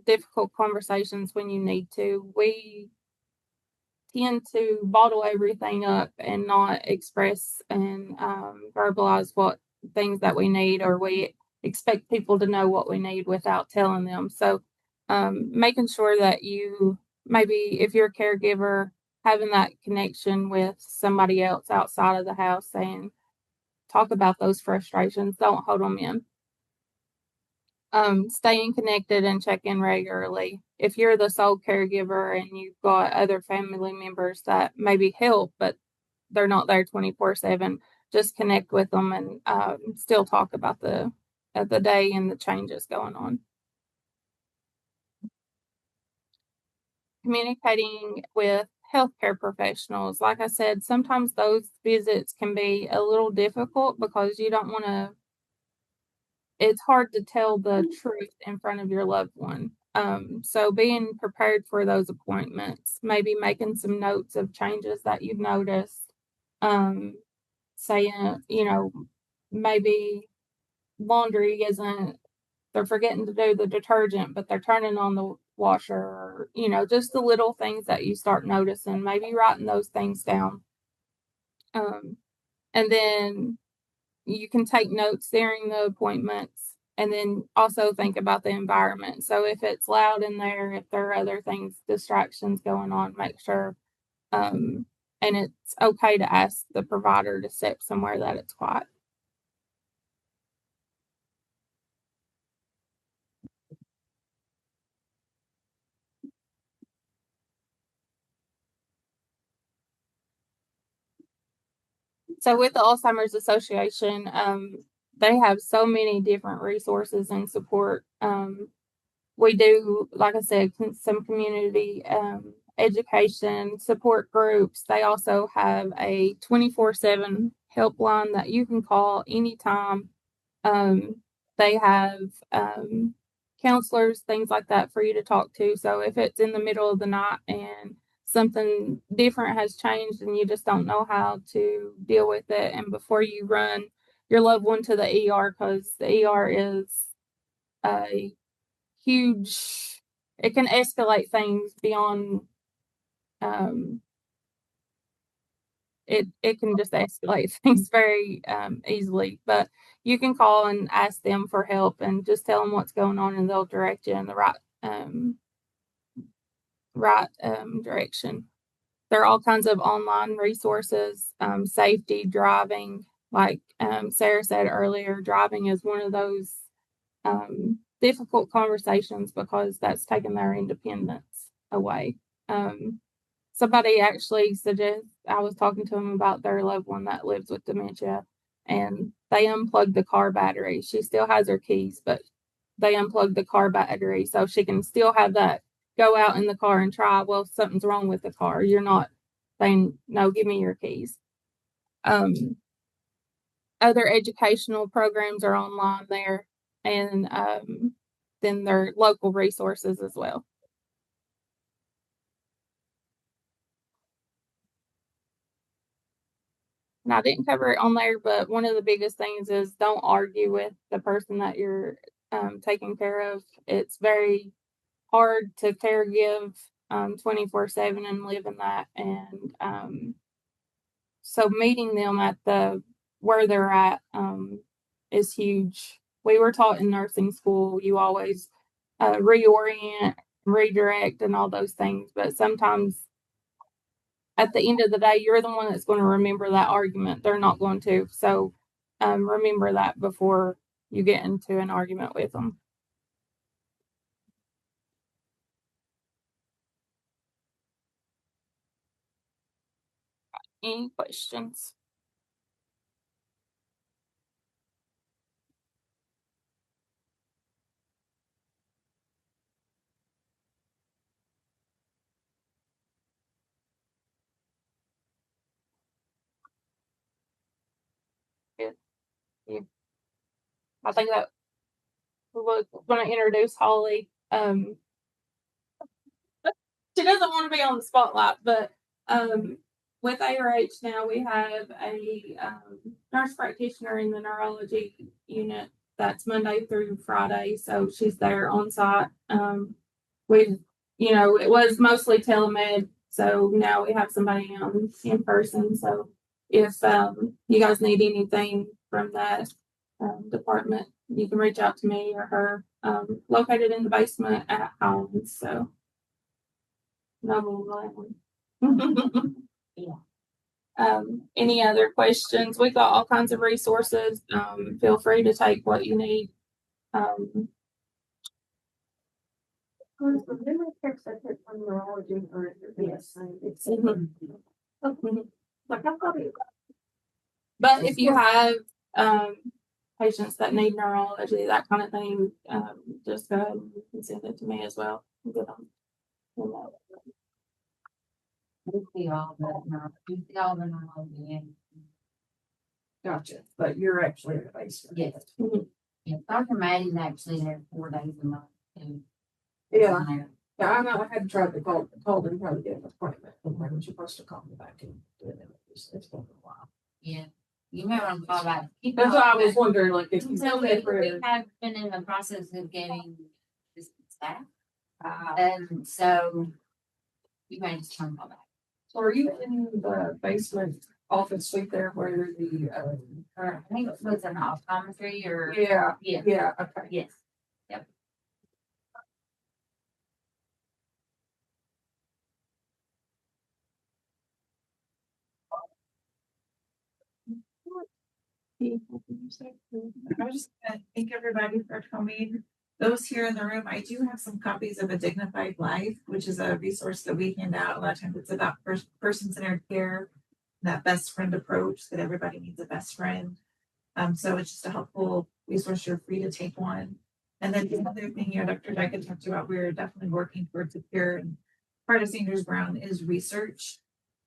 difficult conversations when you need to. We tend to bottle everything up and not express and verbalize what things that we need, or we expect people to know what we need without telling them. So making sure that you, maybe if you're a caregiver, having that connection with somebody else outside of the house, saying, talk about those frustrations, don't hold them in. Staying connected and check in regularly. If you're the sole caregiver and you've got other family members that maybe help, but they're not there 24/7, just connect with them and still talk about the day and the changes going on. Communicating with healthcare professionals. Like I said, sometimes those visits can be a little difficult because you don't want to, it's hard to tell the truth in front of your loved one. So being prepared for those appointments, maybe making some notes of changes that you've noticed, saying, maybe laundry isn't, they're forgetting to do the detergent, but they're turning on the washer, or, just the little things that you start noticing, maybe writing those things down. And then you can take notes during the appointments, and then also think about the environment. So if it's loud in there, if there are other things, distractions going on, make sure, and it's okay to ask the provider to sit somewhere that it's quiet. So with the Alzheimer's Association, they have so many different resources and support. We do, like I said, some community education support groups. They also have a 24/7 helpline that you can call anytime. They have counselors, things like that for you to talk to. So if it's in the middle of the night and something different has changed and you just don't know how to deal with it, and before you run your loved one to the ER, because the ER is a huge it can escalate things beyond, it can just escalate things very easily. But you can call and ask them for help and just tell them what's going on, and they'll direct you in the right direction. There are all kinds of online resources, safety, driving. Like Sarah said earlier, driving is one of those difficult conversations because that's taken their independence away. Somebody actually suggested, I was talking to them about their loved one that lives with dementia, and they unplugged the car battery. She still has her keys, but they unplugged the car battery so she can still have that, go out in the car and try. Well, something's wrong with the car. You're not saying, no, give me your keys. Other educational programs are online there, and then there are local resources as well. And I didn't cover it on there, but one of the biggest things is don't argue with the person that you're taking care of. It's very hard to caregive 24/7 and live in that. And so meeting them at where they're at is huge. We were taught in nursing school, you always reorient, redirect, and all those things. But sometimes at the end of the day, you're the one that's going to remember that argument. They're not going to. So remember that before you get into an argument with them. Any questions? Yeah. I think that we were going to introduce Holly. She doesn't want to be on the spotlight, but with ARH now, we have a nurse practitioner in the neurology unit that's Monday through Friday. So she's there on site. It was mostly telemed. So now we have somebody in person. So if you guys need anything from that department, you can reach out to me or her. Located in the basement at Hollins. So yeah. Any other questions? We've got all kinds of resources. Feel free to take what you need. Yes. But if you have patients that need neurology, that kind of thing, just go ahead and send it to me as well. Get them. We see all the neurology. Gotcha, but you're actually in the basement. Yes. Yeah, Dr. Maddie's actually there 4 days a month. Yeah. Yeah, I know. I had tried to call, told him trying to get an appointment, and when you're supposed to call me back and do it. It's been a while. Yeah. You may want to call back. That's why I was wondering, like, if you so we have been in the process of getting this staff. And so you may just turn call back. So are you in the basement office suite there where the I think it was an optometry or yeah, okay. Yes. Yep. I was just going to thank everybody for coming. Those here in the room, I do have some copies of A Dignified Life, which is a resource that we hand out. A lot of times it's about person-centered care, that best friend approach, that everybody needs a best friend. So it's just a helpful resource. You're free to take one. And then the other thing, Dr. Jicha talked about, we're definitely working towards a cure. And part of Sanders Brown is research.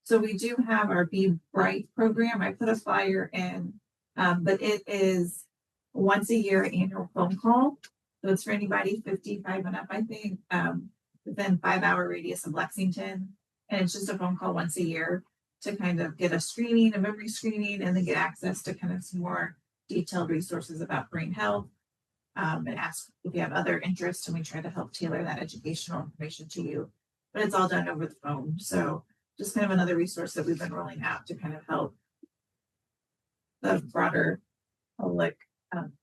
So we do have our Be Bright program. I put a flyer in, but it is once a year annual phone call. So it's for anybody 55 and up, I think, within 5-hour radius of Lexington. And it's just a phone call once a year to kind of get a screening, a memory screening, and then get access to kind of some more detailed resources about brain health. and ask if you have other interests, and we try to help tailor that educational information to you. But it's all done over the phone. So just kind of another resource that we've been rolling out to kind of help the broader public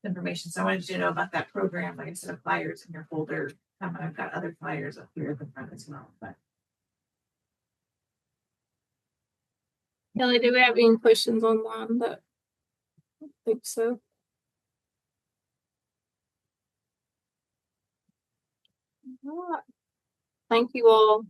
information. So I wanted you to know about that program. Like I said, flyers in your folder. I've got other flyers up here at the front as well. But Kelly, do we have any questions online? That I don't think so. All right. Thank you all.